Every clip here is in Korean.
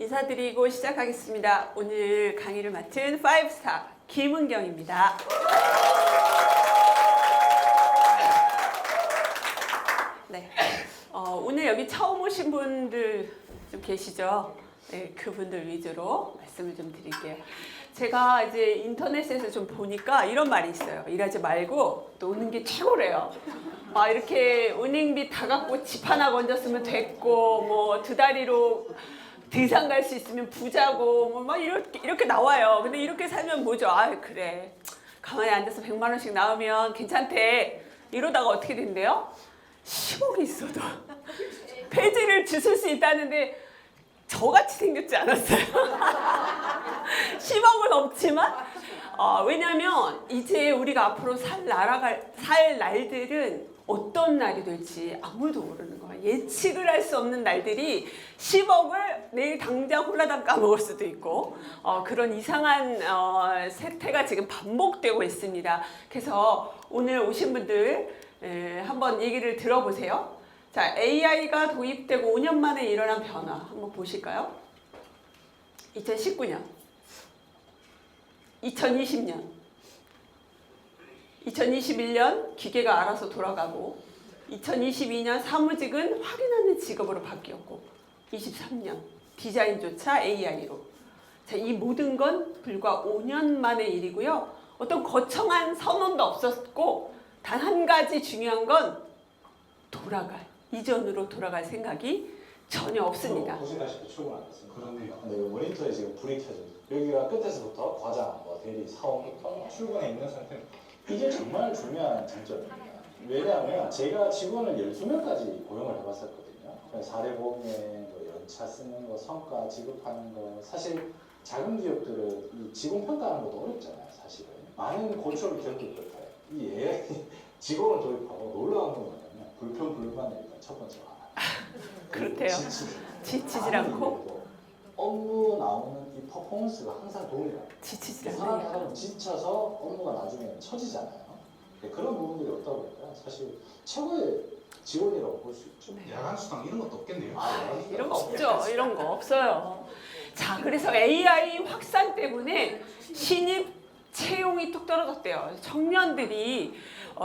인사드리고 시작하겠습니다. 오늘 강의를 맡은 5스타 김은경입니다. 네, 오늘 여기 처음 오신 분들 좀 계시죠? 네, 그분들 위주로 말씀을 좀 드릴게요. 제가 이제 인터넷에서 좀 보니까 이런 말이 있어요. 일하지 말고 노는 게 최고래요. 막 이렇게 은행비 다 갖고 집 하나 건졌으면 됐고, 뭐 두 다리로 등산 갈 수 있으면 부자고, 뭐 막 이렇게 나와요. 근데 이렇게 살면 뭐죠? 아, 그래. 가만히 앉아서 100만 원씩 나오면 괜찮대. 이러다가 어떻게 된대요? 10억이 있어도 폐지를 주술 수 있다는데 저같이 생겼지 않았어요. 10억은 없지만 왜냐면 이제 우리가 앞으로 살 날들은 어떤 날이 될지 아무도 모르는 거야. 예측을 할 수 없는 날들이 10억을 내일 당장 홀라당 까먹을 수도 있고 그런 이상한 세태가 지금 반복되고 있습니다. 그래서 오늘 오신 분들 한번 얘기를 들어보세요. 자, AI가 도입되고 5년 만에 일어난 변화 한번 보실까요? 2019년, 2020년, 2021년 기계가 알아서 돌아가고 2022년 사무직은 확인하는 직업으로 바뀌었고 23년 디자인조차 AI로. 자, 이 모든 건 불과 5년 만의 일이고요. 어떤 거창한 선언도 없었고 단 한 가지 중요한 건 이전으로 돌아갈 생각이 전혀 없습니다. 보시다시피 출근 안 했습니다. 그렇네요. 근데 모니터에 지금 불이 켜져 있어요. 여기가 끝에서부터 과장, 대리, 사원부터 출근해 있는 상태입니다. 이게 정말 중요한 장점입니다. 왜냐하면 제가 직원을 12명까지 고용을 해봤었거든요. 4대 보험에 연차 쓰는 거, 성과 지급하는 거. 사실 작은 기업들은 이 직원 평가하는 것도 어렵잖아요. 사실은. 많은 고초를 겪을 것 같아요. 이 AI 직원을 도입하고 놀라운 건 뭐냐면 불평, 불만을 일단 첫 번째로 하나. 그렇대요. 지치질 않고 업무 나오는 이 퍼포먼스가 항상 도움이 돼요. 지치질 사람이 않아요. 하면 지쳐서 업무가 나중에는 처지잖아요. 그런 부분들이 없다 보니까 사실 최고의 지원이라고 볼 수 있죠. 야간 수당 이런 것도 없겠네요. 이런 거 없죠. 이런 거 없어요. 자, 그래서 AI 확산 때문에 신입 채용이 뚝 떨어졌대요. 청년들이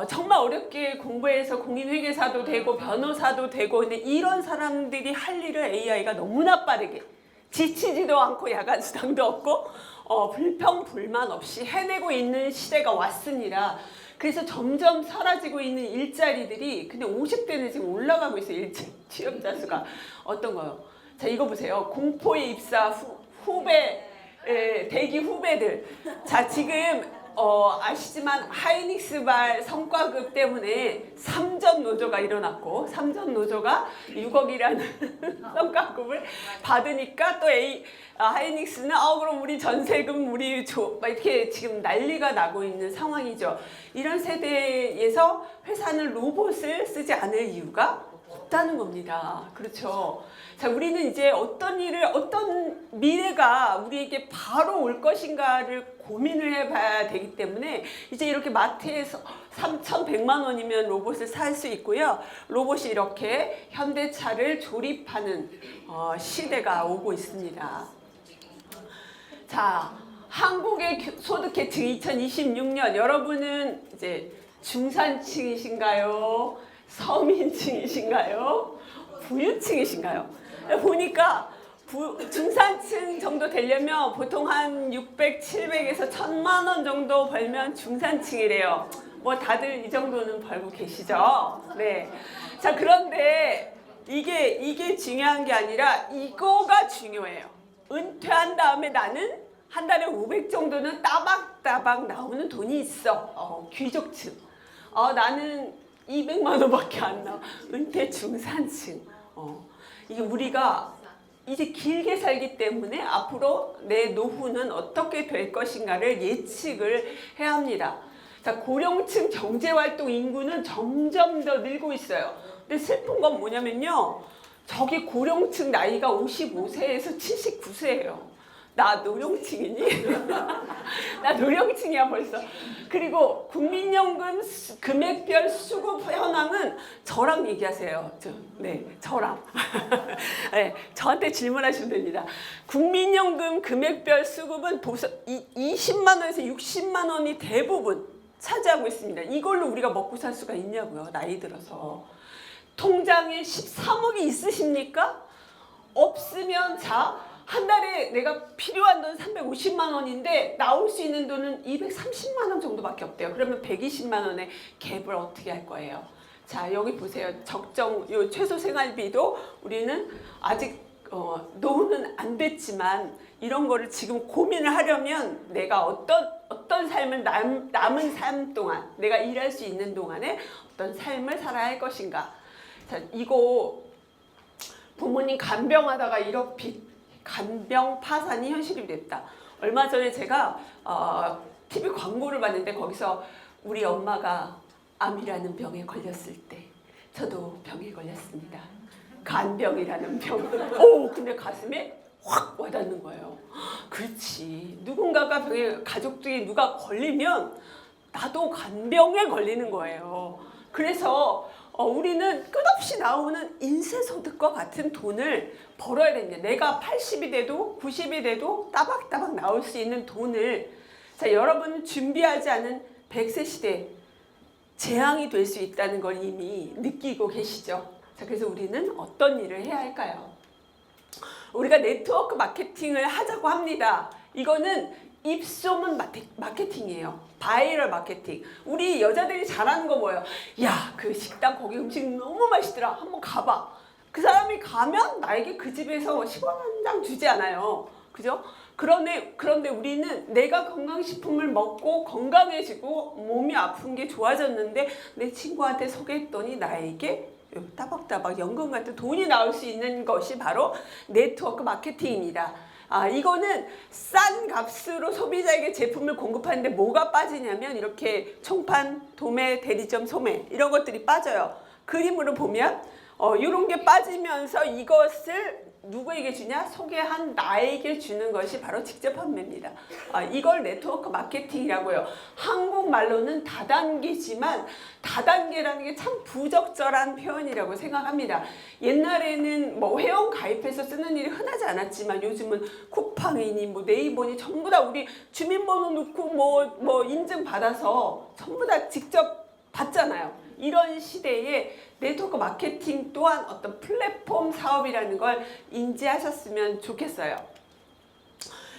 정말 어렵게 공부해서 공인회계사도 되고 변호사도 되고, 근데 이런 사람들이 할 일을 AI가 너무나 빠르게 지치지도 않고 야간 수당도 없고 불평 불만 없이 해내고 있는 시대가 왔습니다. 그래서 점점 사라지고 있는 일자리들이 근데 50대는 지금 올라가고 있어요. 취업자 수가. 어떤 거요? 자, 이거 보세요. 공포에 입사 후배 대기 후배들. 자, 지금 아시지만 하이닉스발 성과급 때문에 3전 노조가 일어났고 3전 노조가 6억이라는 성과급을 받으니까 또 하이닉스는 그럼 우리 전세금 우리 막 이렇게 지금 난리가 나고 있는 상황이죠. 이런 세대에서 회사는 로봇을 쓰지 않을 이유가 없다는 겁니다. 그렇죠. 자, 우리는 이제 어떤 미래가 우리에게 바로 올 것인가를 고민을 해봐야 되기 때문에 이제 이렇게 마트에서 3,100만 원이면 로봇을 살 수 있고요. 로봇이 이렇게 현대차를 조립하는 시대가 오고 있습니다. 자, 한국의 소득계층 2026년 여러분은 이제 중산층이신가요? 서민층이신가요? 부유층이신가요? 보니까 중산층 정도 되려면 보통 한 600, 700에서 1000만 원 정도 벌면 중산층이래요. 뭐 다들 이 정도는 벌고 계시죠? 네. 자, 그런데 이게 중요한 게 아니라 이거가 중요해요. 은퇴한 다음에 나는 한 달에 500 정도는 따박따박 나오는 돈이 있어. 귀족층. 나는 200만 원밖에 안 나와. 은퇴 중산층. 이게 우리가 이제 길게 살기 때문에 앞으로 내 노후는 어떻게 될 것인가를 예측을 해야 합니다. 자, 고령층 경제활동 인구는 점점 더 늘고 있어요. 근데 슬픈 건 뭐냐면요. 저기 고령층 나이가 55세에서 79세예요. 나 노령층이니? 나 노령층이야 벌써. 그리고 국민연금 금액별 수급 현황은 저랑 얘기하세요. 저랑. 네, 저한테 질문하시면 됩니다. 국민연금 금액별 수급은 20만 원에서 60만 원이 대부분 차지하고 있습니다. 이걸로 우리가 먹고 살 수가 있냐고요. 나이 들어서. 통장에 13억이 있으십니까? 없으면 자, 한 달에 내가 필요한 돈 350만 원인데 나올 수 있는 돈은 230만 원 정도밖에 없대요. 그러면 120만 원의 갭을 어떻게 할 거예요? 자, 여기 보세요. 요 최소 생활비도 우리는 아직 노후는 안 됐지만 이런 거를 지금 고민을 하려면 내가 어떤 삶을 남은 삶 동안 내가 일할 수 있는 동안에 어떤 삶을 살아야 할 것인가. 자, 이거 부모님 간병하다가 이렇게 간병 파산이 현실이 됐다. 얼마 전에 제가 TV 광고를 봤는데 거기서 우리 엄마가 암이라는 병에 걸렸을 때 저도 병에 걸렸습니다. 간병이라는 병. 오, 근데 가슴에 확 와닿는 거예요. 그렇지. 누군가가 병에 가족 중에 누가 걸리면 나도 간병에 걸리는 거예요. 그래서 우리는 끝없이 나오는 인쇄소득과 같은 돈을 벌어야 됩니다. 내가 80이 돼도 90이 돼도 따박따박 나올 수 있는 돈을. 자, 여러분은 준비하지 않은 100세 시대 재앙이 될 수 있다는 걸 이미 느끼고 계시죠. 자, 그래서 우리는 어떤 일을 해야 할까요? 우리가 네트워크 마케팅을 하자고 합니다. 이거는 입소문 마케팅이에요. 바이럴 마케팅. 우리 여자들이 잘하는 거 뭐예요? 야, 그 식당 거기 음식 너무 맛있더라. 한번 가봐. 그 사람이 가면 나에게 그 집에서 10원 한 장 주지 않아요. 그죠? 그런데 우리는 내가 건강식품을 먹고 건강해지고 몸이 아픈 게 좋아졌는데 내 친구한테 소개했더니 나에게 따박따박 연금 같은 돈이 나올 수 있는 것이 바로 네트워크 마케팅입니다. 이거는 싼 값으로 소비자에게 제품을 공급하는데 뭐가 빠지냐면 이렇게 총판, 도매, 대리점, 소매 이런 것들이 빠져요. 그림으로 보면 이런 게 빠지면서 이것을 누구에게 주냐? 소개한 나에게 주는 것이 바로 직접 판매입니다. 이걸 네트워크 마케팅이라고요. 한국말로는 다단계지만 다단계라는 게 참 부적절한 표현이라고 생각합니다. 옛날에는 뭐 회원 가입해서 쓰는 일이 흔하지 않았지만 요즘은 쿠팡이니 뭐 네이버니 전부 다 우리 주민번호 넣고 뭐 인증 받아서 전부 다 직접 받잖아요. 이런 시대에 네트워크 마케팅 또한 어떤 플랫폼 사업이라는 걸 인지하셨으면 좋겠어요.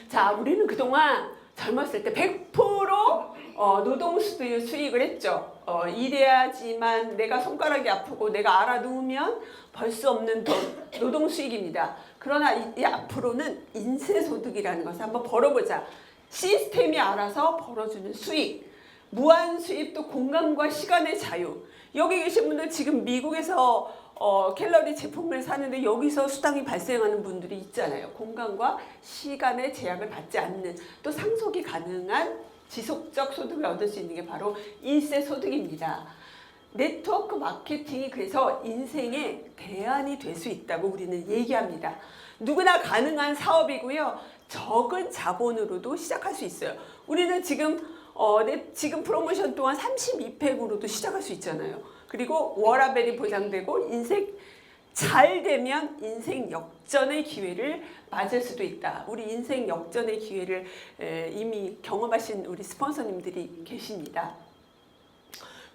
자, 우리는 그동안 젊었을 때 100% 노동 수익을 했죠. 일해야지만 내가 손가락이 아프고 내가 알아 누우면 벌 수 없는 돈, 노동 수익입니다. 그러나 이 앞으로는 인쇄소득이라는 것을 한번 벌어보자. 시스템이 알아서 벌어주는 수익. 무한 수입도 공간과 시간의 자유. 여기 계신 분들 지금 미국에서 캘러리 제품을 사는데 여기서 수당이 발생하는 분들이 있잖아요. 공간과 시간의 제약을 받지 않는 또 상속이 가능한 지속적 소득을 얻을 수 있는 게 바로 인쇄소득입니다. 네트워크 마케팅이 그래서 인생의 대안이 될 수 있다고 우리는 얘기합니다. 누구나 가능한 사업이고요. 적은 자본으로도 시작할 수 있어요. 우리는 지금 프로모션 또한 32팩으로도 시작할 수 있잖아요. 그리고 워라밸이 보장되고 인생 잘 되면 인생 역전의 기회를 맞을 수도 있다. 우리 인생 역전의 기회를 이미 경험하신 우리 스폰서님들이 계십니다.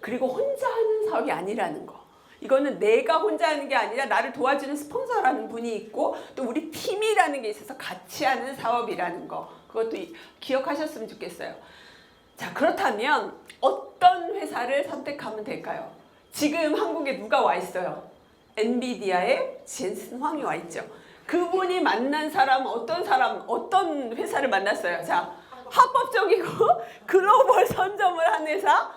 그리고 혼자 하는 사업이 아니라는 거. 이거는 내가 혼자 하는 게 아니라 나를 도와주는 스폰서라는 분이 있고 또 우리 팀이라는 게 있어서 같이 하는 사업이라는 거. 그것도 기억하셨으면 좋겠어요. 자, 그렇다면 어떤 회사를 선택하면 될까요? 지금 한국에 누가 와 있어요? 엔비디아의 젠슨 황이 와 있죠. 그분이 만난 사람, 어떤 회사를 만났어요? 자, 합법적이고 글로벌 선점을 한 회사,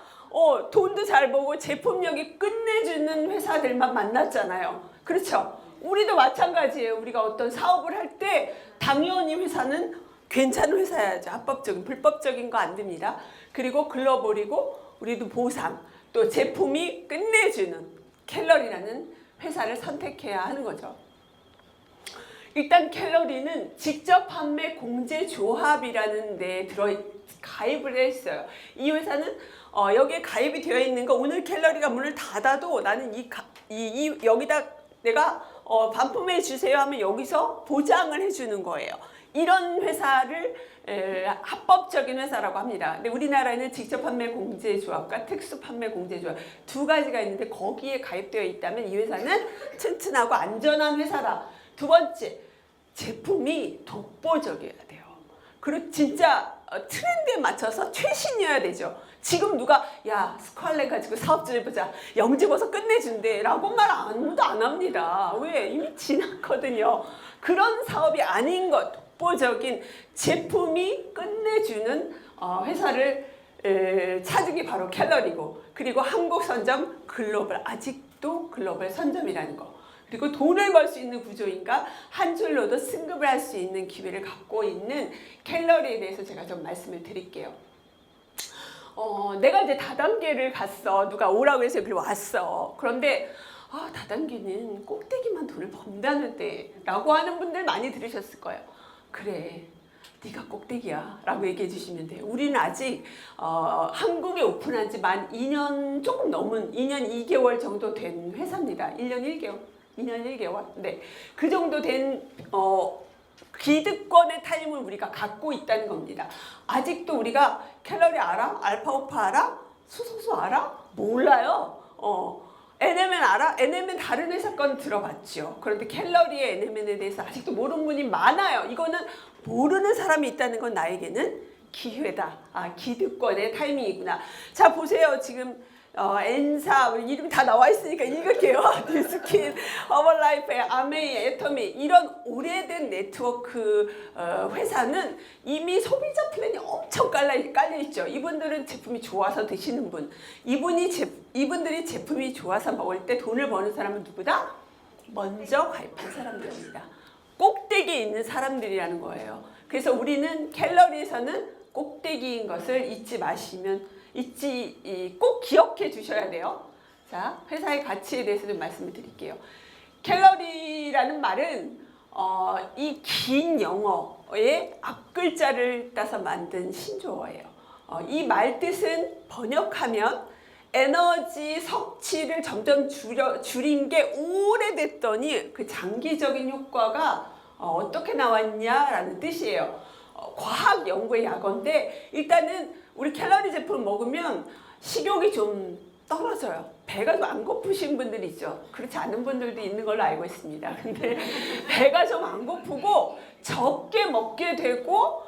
돈도 잘 벌고 제품력이 끝내주는 회사들만 만났잖아요. 그렇죠? 우리도 마찬가지예요. 우리가 어떤 사업을 할 때 당연히 회사는 괜찮은 회사야죠. 합법적인, 불법적인 거 안 됩니다. 그리고 글로벌이고 우리도 보상, 또 제품이 끝내주는 켈러리라는 회사를 선택해야 하는 거죠. 일단 캘러리는 직접 판매 공제 조합이라는 데 가입을 했어요. 이 회사는 여기에 가입이 되어 있는 거 오늘 캘러리가 문을 닫아도 나는 여기다 내가 반품해 주세요 하면 여기서 보장을 해주는 거예요. 이런 회사를 합법적인 회사라고 합니다. 근데 우리나라에는 직접 판매 공제조합과 특수 판매 공제조합 두 가지가 있는데 거기에 가입되어 있다면 이 회사는 튼튼하고 안전한 회사다. 두 번째, 제품이 독보적이어야 돼요. 그리고 진짜 트렌드에 맞춰서 최신이어야 되죠. 지금 누가 야 스칼렛 가지고 사업 좀 해보자 영집어서 끝내준대 라고 말 아무도 안 합니다. 왜? 이미 지났거든요. 그런 사업이 아닌 것, 독보적인 제품이 끝내주는 회사를 찾은 게 바로 캘러리고, 그리고 한국 선점 글로벌, 아직도 글로벌 선점이라는 거, 그리고 돈을 벌 수 있는 구조인가 한 줄로도 승급을 할 수 있는 기회를 갖고 있는 캘러리에 대해서 제가 좀 말씀을 드릴게요. 내가 이제 다단계를 갔어. 누가 오라고 해서 여기 왔어. 그런데 다단계는 꼭대기만 돈을 번다는데 라고 하는 분들 많이 들으셨을 거예요. 그래, 네가 꼭대기야 라고 얘기해 주시면 돼요. 우리는 아직 한국에 오픈한 지 만 2년 조금 넘은 2년 2개월 정도 된 회사입니다. 1년 1개월, 2년 1개월. 네, 그 정도 된 기득권의 타임을 우리가 갖고 있다는 겁니다. 아직도 우리가 캘러리 알아? 알파오파 알아? 수소수 알아? 몰라요. NMN 알아? NMN 다른 회사 건 들어봤죠. 그런데 캘러리의 NMN에 대해서 아직도 모르는 분이 많아요. 이거는 모르는 사람이 있다는 건 나에게는 기회다. 기득권의 타이밍이구나. 자, 보세요. 지금 엔사 이름이 다 나와 있으니까 읽을게요. 뉴스킨, 어버라이프, 아메이, 애터미 이런 오래된 네트워크 회사는 이미 소비자 플랜이 엄청 깔려 있죠. 이분들은 제품이 좋아서 드시는 분, 이분들이 제품이 좋아서 먹을 때 돈을 버는 사람은 누구다? 먼저 가입한 사람들입니다. 꼭대기에 있는 사람들이라는 거예요. 그래서 우리는 캘러리에서는 꼭대기인 것을 꼭 기억해 주셔야 돼요. 자, 회사의 가치에 대해서 좀 말씀을 드릴게요. 캘러리라는 말은 이 긴 영어의 앞글자를 따서 만든 신조어예요. 이 말 뜻은 번역하면 에너지 섭취를 점점 줄인 게 오래됐더니 그 장기적인 효과가 어떻게 나왔냐라는 뜻이에요. 과학 연구의 약어인데 일단은 우리 캘러리 제품 먹으면 식욕이 좀 떨어져요. 배가 좀 안 고프신 분들이 있죠. 그렇지 않은 분들도 있는 걸로 알고 있습니다. 근데 배가 좀 안 고프고 적게 먹게 되고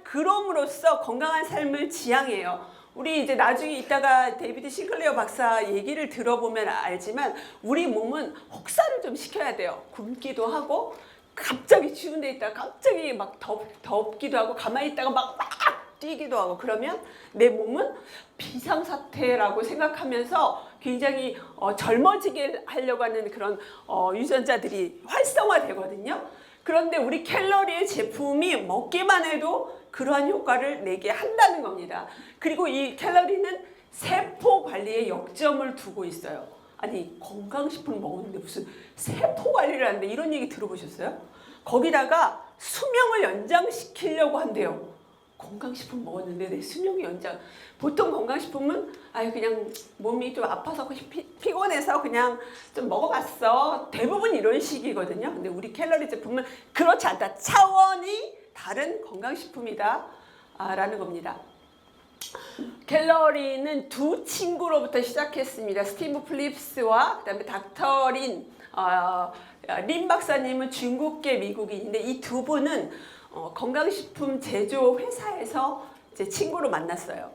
그럼으로써 건강한 삶을 지향해요. 우리 이제 나중에 이따가 데이비드 싱클레어 박사 얘기를 들어보면 알지만 우리 몸은 혹사를 좀 시켜야 돼요. 굶기도 하고 갑자기 추운 데 있다가 갑자기 막 덥기도 하고 가만히 있다가 막 뛰기도 하고 그러면 내 몸은 비상사태라고 생각하면서 굉장히 젊어지게 하려고 하는 그런 유전자들이 활성화되거든요. 그런데 우리 캘러리의 제품이 먹기만 해도 그러한 효과를 내게 한다는 겁니다. 그리고 이 캘러리는 세포 관리에 역점을 두고 있어요. 아니 건강식품 먹었는데 무슨 세포 관리를 하는데 이런 얘기 들어보셨어요? 거기다가 수명을 연장시키려고 한대요. 건강식품 먹었는데 내 수명이 연장. 보통 건강식품은 그냥 몸이 좀 아파서 피곤해서 그냥 좀 먹어봤어. 대부분 이런 식이거든요. 근데 우리 캘러리 제품은 그렇지 않다. 차원이 다른 건강식품이다 라는 겁니다. 캘러리는 두 친구로부터 시작했습니다. 스티브 플립스와 그다음에 닥터 린 박사님은 중국계 미국인인데 이 두 분은 건강식품 제조 회사에서 이제 친구로 만났어요.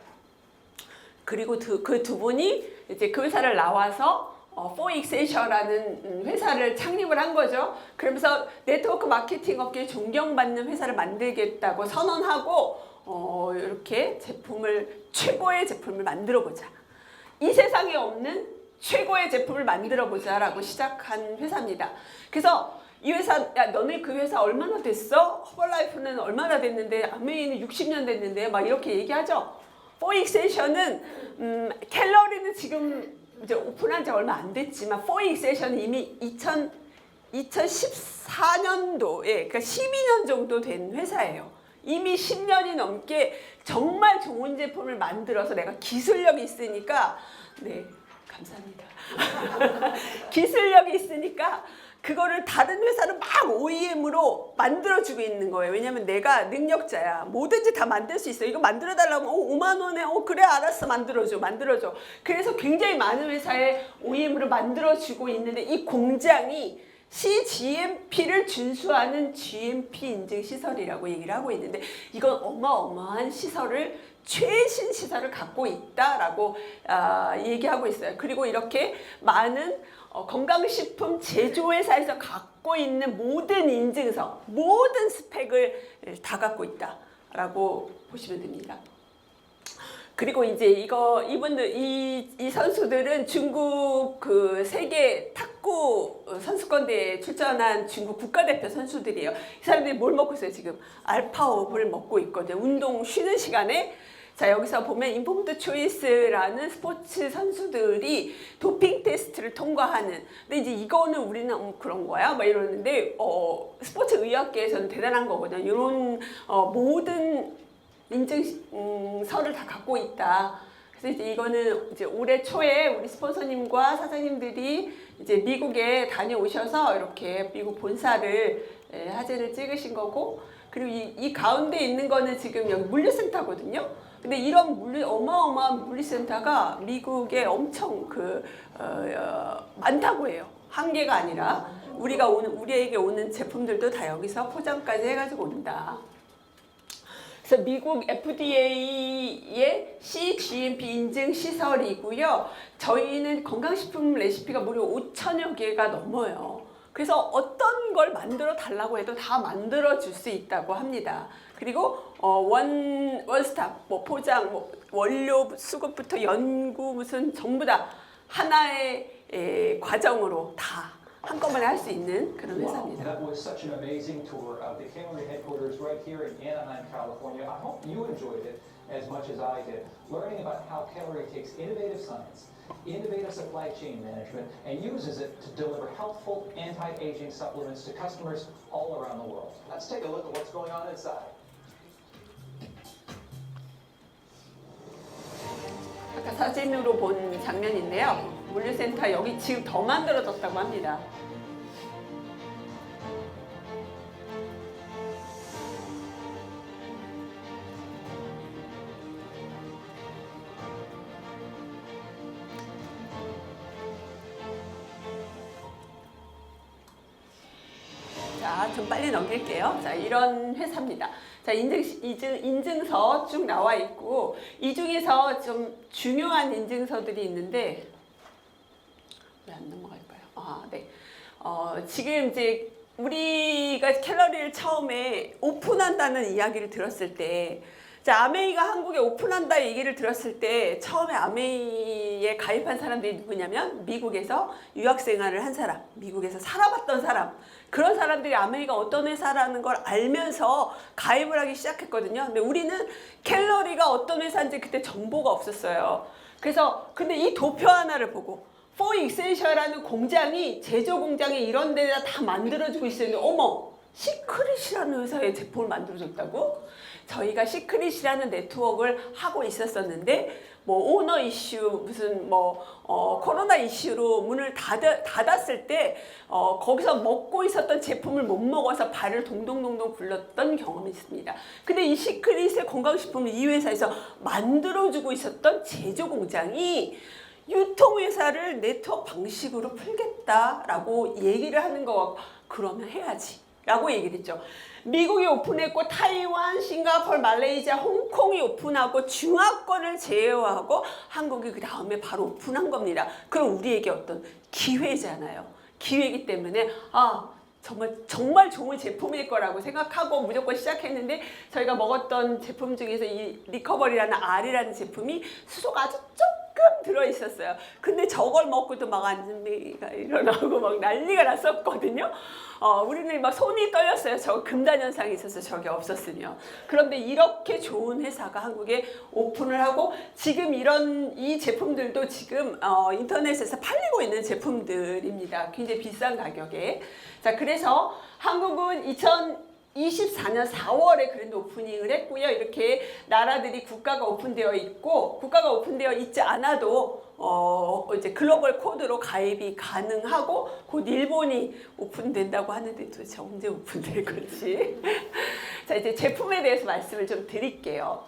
그리고 그 두 분이 이제 그 회사를 나와서 포익센셔라는 회사를 창립을 한 거죠. 그러면서 네트워크 마케팅 업계에 존경받는 회사를 만들겠다고 선언하고 이렇게 최고의 제품을 만들어보자. 이 세상에 없는 최고의 제품을 만들어보자 라고 시작한 회사입니다. 그래서 이 회사, 야 너네 그 회사 얼마나 됐어? 허벌라이프는 얼마나 됐는데 아메이는 60년 됐는데 막 이렇게 얘기하죠. 포익센셔는 캘러리는 지금 이제 오픈한 지 얼마 안 됐지만 포익센셔는 이미 2014년도에 그러니까 12년 정도 된 회사예요. 이미 10년이 넘게 정말 좋은 제품을 만들어서 내가 기술력이 있으니까 네 감사합니다. 기술력이 있으니까 그거를 다른 회사는 막 OEM으로 만들어주고 있는 거예요. 왜냐면 내가 능력자야. 뭐든지 다 만들 수 있어. 이거 만들어달라면 5만 원에 그래 알았어 만들어줘. 그래서 굉장히 많은 회사에 OEM으로 만들어주고 있는데 이 공장이 CGMP를 준수하는 GMP 인증 시설이라고 얘기를 하고 있는데 이건 어마어마한 시설을 최신 시설을 갖고 있다라고 얘기하고 있어요. 그리고 이렇게 많은 건강식품 제조회사에서 갖고 있는 모든 인증서, 모든 스펙을 다 갖고 있다라고 보시면 됩니다. 그리고 이제 이 선수들은 중국 그 세계 탁구 선수권대회에 출전한 중국 국가대표 선수들이에요. 이 사람들이 뭘 먹고 있어요? 지금 알파업을 먹고 있거든요. 운동 쉬는 시간에. 자, 여기서 보면 인포드 초이스라는 스포츠 선수들이 도핑 테스트를 통과하는. 근데 이제 이거는 우리는 그런 거야? 막 이러는데 스포츠 의학계에서는 대단한 거거든요. 이런 모든 인증서를 다 갖고 있다. 그래서 이제 이거는 이제 올해 초에 우리 스폰서님과 사장님들이 이제 미국에 다녀오셔서 이렇게 미국 본사를 사진을 찍으신 거고, 그리고 이 가운데 있는 거는 지금 여기 물류센터거든요. 근데 이런 어마어마한 물류센터가 미국에 엄청 많다고 해요. 한 개가 아니라 우리에게 오는 제품들도 다 여기서 포장까지 해가지고 온다. 그래서 미국 FDA의 CGMP 인증 시설이고요. 저희는 건강식품 레시피가 무려 5천여 개가 넘어요. 그래서 어떤 걸 만들어 달라고 해도 다 만들어 줄 수 있다고 합니다. 그리고 원스톱, 포장, 원료 수급부터 연구 전부 다 하나의 과정으로 다 한꺼번에 할 수 있는 그런 회사입니다. That was such an amazing tour of the Callery headquarters right here in Anaheim, California. I hope you enjoyed it as much as I did, learning about how Callery takes innovative science, innovative supply chain management, and uses it to deliver healthful anti-aging supplements to customers all around the world. Let's take a look at what's going on inside. 아까 사진으로 본 장면인데요. 물류센터 여기 지금 더 만들어졌다고 합니다. 자, 좀 빨리 넘길게요. 자, 이런 회사입니다. 자, 인증서 쭉 나와 있고, 이 중에서 좀 중요한 인증서들이 있는데, 왜 안 넘어갈까요? 네. 지금 이제 우리가 캘러리를 처음에 오픈한다는 이야기를 들었을 때, 자, 아메이가 한국에 오픈한다 얘기를 들었을 때 처음에 아메이에 가입한 사람들이 누구냐면 미국에서 유학 생활을 한 사람, 미국에서 살아봤던 사람, 그런 사람들이 아메이가 어떤 회사라는 걸 알면서 가입을 하기 시작했거든요. 근데 우리는 캘러리가 어떤 회사인지 그때 정보가 없었어요. 그래서 근데 이 도표 하나를 보고 For Essential이라는 공장이 제조 공장이 이런 데다 다 만들어주고 있었는데 어머, 시크릿이라는 회사에 제품을 만들어줬다고? 저희가 시크릿이라는 네트워크를 하고 있었었는데 오너 이슈 무슨 코로나 이슈로 문을 닫았을 때 거기서 먹고 있었던 제품을 못 먹어서 발을 동동동동 굴렀던 경험이 있습니다. 근데 이 시크릿의 건강식품을 이 회사에서 만들어주고 있었던 제조 공장이 유통회사를 네트워크 방식으로 풀겠다라고 얘기를 하는 거 그러면 해야지 라고 얘기를 했죠. 미국이 오픈했고 타이완, 싱가포르, 말레이시아, 홍콩이 오픈하고 중화권을 제외하고 한국이 그 다음에 바로 오픈한 겁니다. 그럼 우리에게 어떤 기회잖아요. 기회이기 때문에 정말 좋은 제품일 거라고 생각하고 무조건 시작했는데 저희가 먹었던 제품 중에서 이 리커버리라는 R이라는 제품이 수소가 아주 조금 들어있었어요. 근데 저걸 먹고도 막 안진뱅이가 일어나고 막 난리가 났었거든요. 우리는 막 손이 떨렸어요. 저 금단 현상이 있어서 저게 없었으면. 그런데 이렇게 좋은 회사가 한국에 오픈을 하고 지금 이 제품들도 지금 인터넷에서 팔리고 있는 제품들입니다. 굉장히 비싼 가격에. 자, 그래서 한국은 2024년 4월에 그랜드 오프닝을 했고요. 이렇게 나라들이 국가가 오픈되어 있고, 국가가 오픈되어 있지 않아도 이제 글로벌 코드로 가입이 가능하고 곧 일본이 오픈된다고 하는데 도대체 언제 오픈될 건지. 자, 이제 제품에 대해서 말씀을 좀 드릴게요.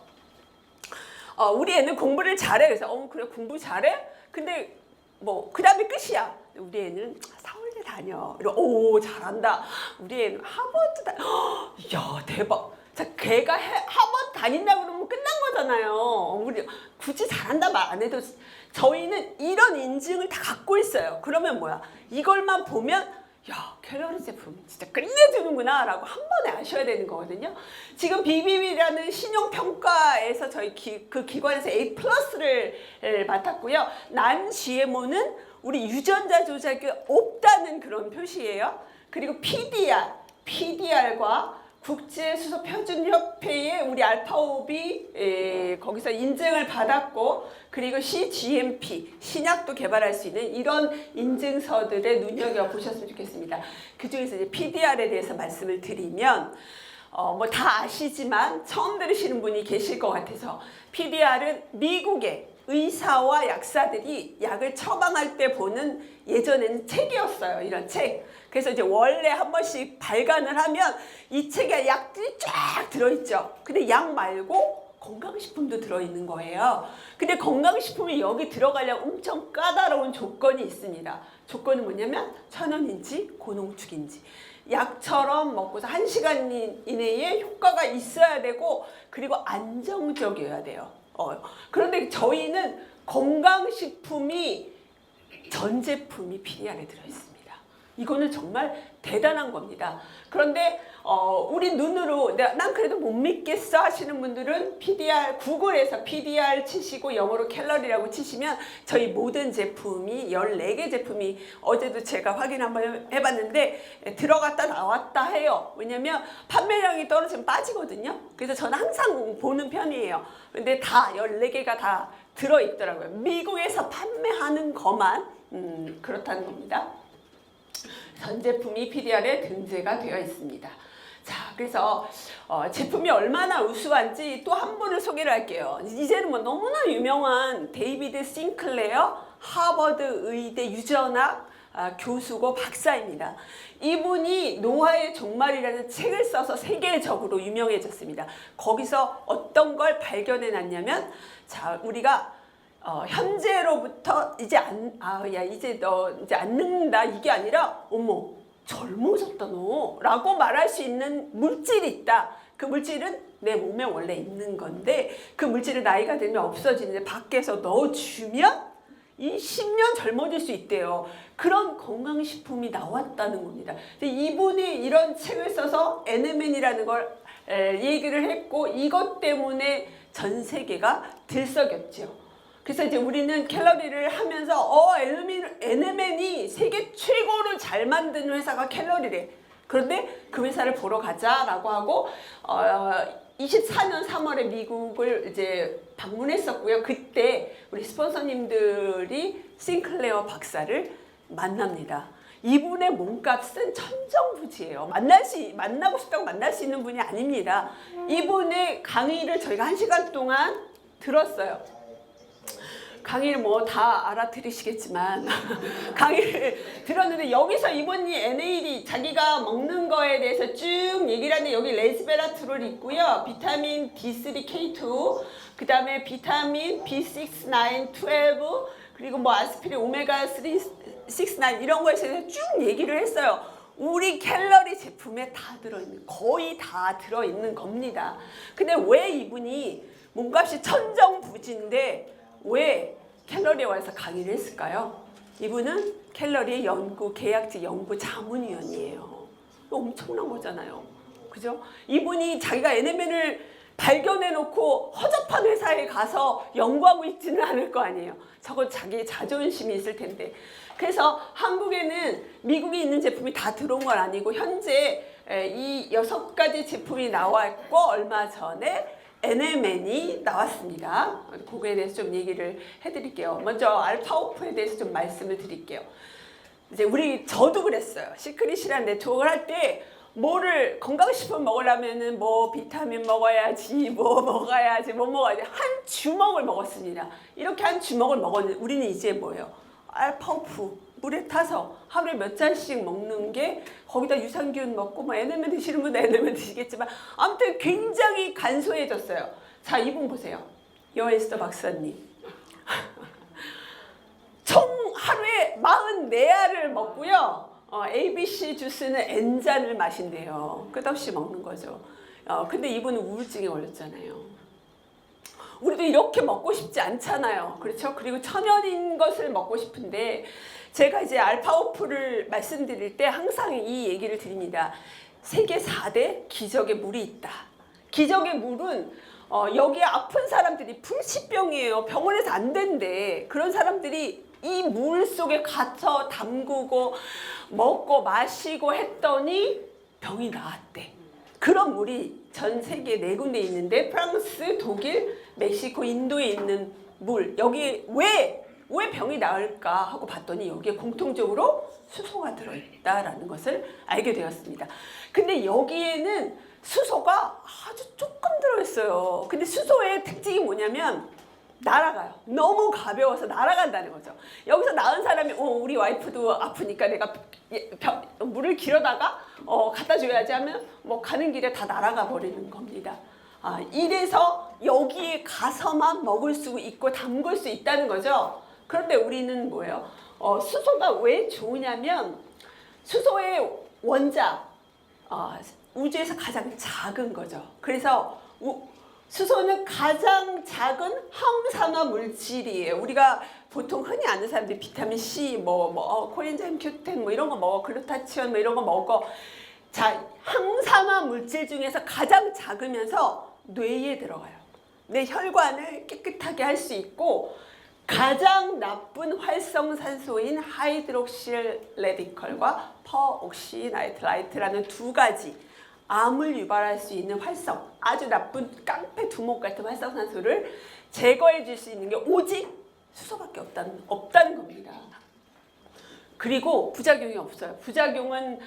우리 애는 공부를 잘해. 그래서 그래 공부 잘해? 근데 뭐 그 다음에 끝이야. 우리 애는 서울대 다녀. 오 잘한다. 우리 애는 하버드 야 대박. 자, 걔가 하버드 다닌다 그러면 끝난 거잖아요. 우리 굳이 잘한다 말 안 해도 저희는 이런 인증을 다 갖고 있어요. 그러면 뭐야? 이걸만 보면 야, 캘러리 제품 진짜 끝내주는구나 라고 한 번에 아셔야 되는 거거든요. 지금 BBB라는 신용평가에서 저희 그 기관에서 A+를 맡았고요. 난 GMO는 우리 유전자 조작이 없다는 그런 표시예요. 그리고 PDR과 국제수소표준협회의 우리 알파오비 거기서 인증을 받았고, 그리고 CGMP 신약도 개발할 수 있는 이런 인증서들에 눈여겨보셨으면 좋겠습니다. 그 중에서 이제 PDR에 대해서 말씀을 드리면 뭐 다 아시지만 처음 들으시는 분이 계실 것 같아서, PDR은 미국의 의사와 약사들이 약을 처방할 때 보는 예전에는 책이었어요. 이런 책. 그래서 이제 원래 한 번씩 발간을 하면 이 책에 약들이 쫙 들어있죠. 근데 약 말고 건강식품도 들어있는 거예요. 근데 건강식품이 여기 들어가려면 엄청 까다로운 조건이 있습니다. 조건은 뭐냐면 천연인지 고농축인지. 약처럼 먹고서 1시간 이내에 효과가 있어야 되고, 그리고 안정적이어야 돼요. 그런데 저희는 건강식품이 전 제품이 PDR에 들어있습니다. 이거는 정말 대단한 겁니다. 그런데 우리 눈으로 난 그래도 못 믿겠어 하시는 분들은 PDR, 구글에서 PDR 치시고 영어로 캘러리라고 치시면 저희 모든 제품이 14개 제품이 어제도 제가 확인 한번 해봤는데 들어갔다 나왔다 해요. 왜냐면 판매량이 떨어지면 빠지거든요. 그래서 저는 항상 보는 편이에요. 근데 다 14개가 다 들어있더라고요. 미국에서 판매하는 것만 그렇다는 겁니다. 전 제품이 PDR에 등재가 되어 있습니다. 자, 그래서 제품이 얼마나 우수한지 또 한 분을 소개를 할게요. 이제는 뭐 너무나 유명한 데이비드 싱클레어 하버드 의대 유전학 교수고 박사입니다. 이분이 노화의 종말이라는 책을 써서 세계적으로 유명해졌습니다. 거기서 어떤 걸 발견해 놨냐면, 자, 우리가 현재로부터 이제 너 이제 안 늙는다 이게 아니라 어머 젊어졌다 너 라고 말할 수 있는 물질이 있다. 그 물질은 내 몸에 원래 있는 건데 그 물질을 나이가 들면 없어지는데 밖에서 넣어주면 이 10년 젊어질 수 있대요. 그런 건강식품이 나왔다는 겁니다. 이분이 이런 책을 써서 NMN이라는 걸 얘기를 했고, 이것 때문에 전 세계가 들썩였죠. 그래서 이제 우리는 캘러리를 하면서 NMN이 세계 최고로 잘 만든 회사가 캘러리래. 그런데 그 회사를 보러 가자라고 하고 24년 3월에 미국을 이제 방문했었고요. 그때 우리 스폰서님들이 싱클레어 박사를 만납니다. 이분의 몸값은 천정부지예요. 만나고 싶다고 만날 수 있는 분이 아닙니다. 이분의 강의를 저희가 1시간 동안 들었어요. 강의를 뭐 다 알아들으시겠지만 강의를 들었는데, 여기서 이분이 NAD 자기가 먹는 거에 대해서 쭉 얘기를 하는데, 여기 레스베라트롤 있고요, 비타민 D3, K2, 그 다음에 비타민 B6, 9, 12, 그리고 뭐 아스피린, 오메가3, 6, 9 이런 거에 대해서 쭉 얘기를 했어요. 우리 캘러리 제품에 다 들어있는, 거의 다 들어있는 겁니다. 근데 왜 이분이 몸값이 천정부지인데 왜 캘러리에 와서 강의를 했을까요? 이분은 캘러리 연구 계약직 연구 자문위원이에요. 엄청난 거잖아요. 그죠? 이분이 자기가 NMN을 발견해놓고 허접한 회사에 가서 연구하고 있지는 않을 거 아니에요. 저건 자기 자존심이 있을 텐데. 그래서 한국에는 미국에 있는 제품이 다 들어온 건 아니고 현재 이 6가지 제품이 나왔고 얼마 전에 NMN이 나왔습니다. 그거에 대해서 좀 얘기를 해드릴게요. 먼저 알파오프에 대해서 좀 말씀을 드릴게요. 이제 저도 그랬어요. 시크릿이라는 네트워크를 할 때 뭐를 건강식품 먹으려면은 뭐 비타민 먹어야지, 뭐 먹어야지, 뭐 먹어야지 한 주먹을 먹었습니다. 이렇게 한 주먹을 먹었는데 우리는 이제 뭐예요? 알파오프 물에 타서 하루에 몇 잔씩 먹는 게 거기다 유산균 먹고 뭐 NMN 드시는 분은 NMN 드시겠지만 아무튼 굉장히 간소해졌어요. 자, 이분 보세요. 여에스더 박사님. 총 하루에 44알을 먹고요. ABC 주스는 N잔을 마신대요. 끝없이 먹는 거죠. 근데 이분은 우울증에 걸렸잖아요. 우리도 이렇게 먹고 싶지 않잖아요. 그렇죠? 그리고 천연인 것을 먹고 싶은데 제가 이제 알파오프를 말씀드릴 때 항상 이 얘기를 드립니다. 세계 4대 기적의 물이 있다. 기적의 물은 여기에 아픈 사람들이 불치병이에요. 병원에서 안 된대. 그런 사람들이 이 물 속에 갇혀 담그고 먹고 마시고 했더니 병이 나았대. 그런 물이 전 세계 4군데 있는데 프랑스, 독일, 멕시코, 인도에 있는 물. 여기 왜 병이 나을까 하고 봤더니 여기에 공통적으로 수소가 들어있다라는 것을 알게 되었습니다. 근데 여기에는 수소가 아주 조금 들어있어요. 근데 수소의 특징이 뭐냐면 날아가요. 너무 가벼워서 날아간다는 거죠. 여기서 나은 사람이 우리 와이프도 아프니까 내가 물을 길어다가 갖다 줘야지 하면 뭐 가는 길에 다 날아가 버리는 겁니다. 이래서 여기에 가서만 먹을 수 있고 담글 수 있다는 거죠. 그런데 우리는 뭐예요? 수소가 왜 좋으냐면 수소의 원자 우주에서 가장 작은 거죠. 그래서 수소는 가장 작은 항산화 물질이에요. 우리가 보통 흔히 아는 사람들이 비타민 C, 코엔자임 Q10 뭐 이런 거 먹어, 글루타치온 뭐 이런 거 먹어. 자, 항산화 물질 중에서 가장 작으면서 뇌에 들어가요. 내 혈관을 깨끗하게 할 수 있고 가장 나쁜 활성산소인 하이드록실 레디컬과 퍼옥시나이트라이트라는 2가지 암을 유발할 수 있는 아주 나쁜 깡패 두목 같은 활성산소를 제거해 줄 수 있는 게 오직 수소밖에 없다는 겁니다. 그리고 부작용이 없어요. 부작용은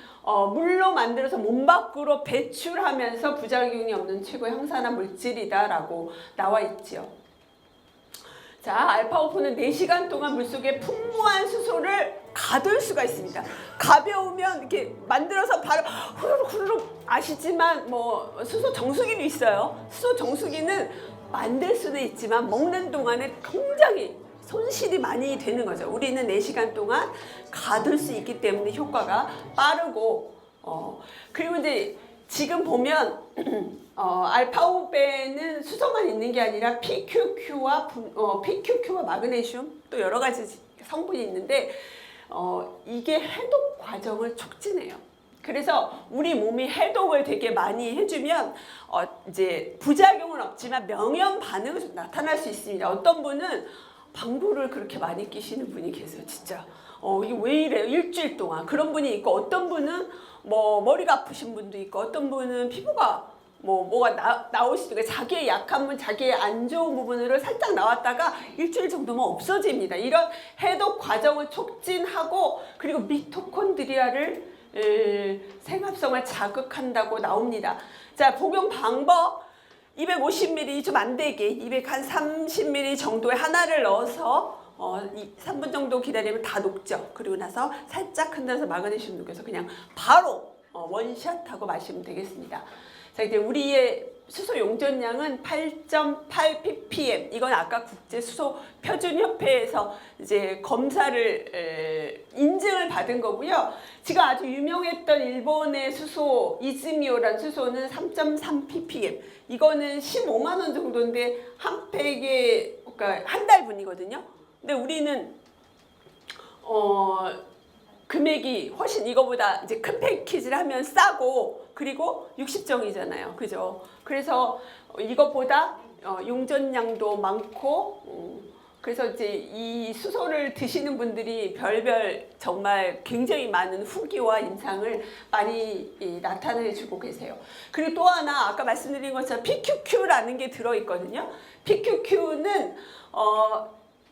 물로 만들어서 몸 밖으로 배출하면서 부작용이 없는 최고의 항산화 물질이다라고 나와 있지요. 자, 알파오프는 4시간 동안 물속에 풍부한 수소를 가둘 수가 있습니다. 가벼우면 이렇게 만들어서 바로 후루룩 아시지만 수소 정수기도 있어요. 수소 정수기는 만들 수는 있지만 먹는 동안에 굉장히 손실이 많이 되는 거죠. 우리는 4시간 동안 가둘 수 있기 때문에 효과가 빠르고 그리고 이제 지금 보면 알파오베는 수소만 있는 게 아니라 PQQ와 마그네슘 또 여러 가지 성분이 있는데 이게 해독 과정을 촉진해요. 그래서 우리 몸이 해독을 되게 많이 해주면 이제 부작용은 없지만 명현 반응이 좀 나타날 수 있습니다. 어떤 분은 방구를 그렇게 많이 끼시는 분이 계세요. 진짜 이게 왜 이래요? 일주일 동안 그런 분이 있고 어떤 분은 머리가 아프신 분도 있고 어떤 분은 피부가 뭐가 나오시니까 자기의 약한 부분, 자기의 안 좋은 부분으로 살짝 나왔다가 일주일 정도면 없어집니다. 이런 해독 과정을 촉진하고 그리고 미토콘드리아를 생합성을 자극한다고 나옵니다. 자, 복용 방법 250ml 좀 안 되게 230ml 정도의 하나를 넣어서 3분 정도 기다리면 다 녹죠. 그리고 나서 살짝 흔들어서 마그네슘 녹여서 그냥 바로 원샷하고 마시면 되겠습니다. 자, 이제 우리의 수소 용전량은 8.8 ppm. 이건 아까 국제 수소 표준 협회에서 이제 검사를 인증을 받은 거고요. 지금 아주 유명했던 일본의 수소 이즈미오라는 수소는 3.3 ppm. 이거는 15만 원 정도인데 한 팩에 그러니까 한 달분이거든요. 근데 우리는 금액이 훨씬 이거보다 이제 큰 패키지를 하면 싸고 그리고 60정이잖아요. 그죠? 그래서 이것보다 용전량도 많고 그래서 이제 이 수소를 드시는 분들이 별별 정말 굉장히 많은 후기와 인상을 많이 나타내 주고 계세요. 그리고 또 하나 아까 말씀드린 것처럼 PQQ라는 게 들어있거든요. PQQ는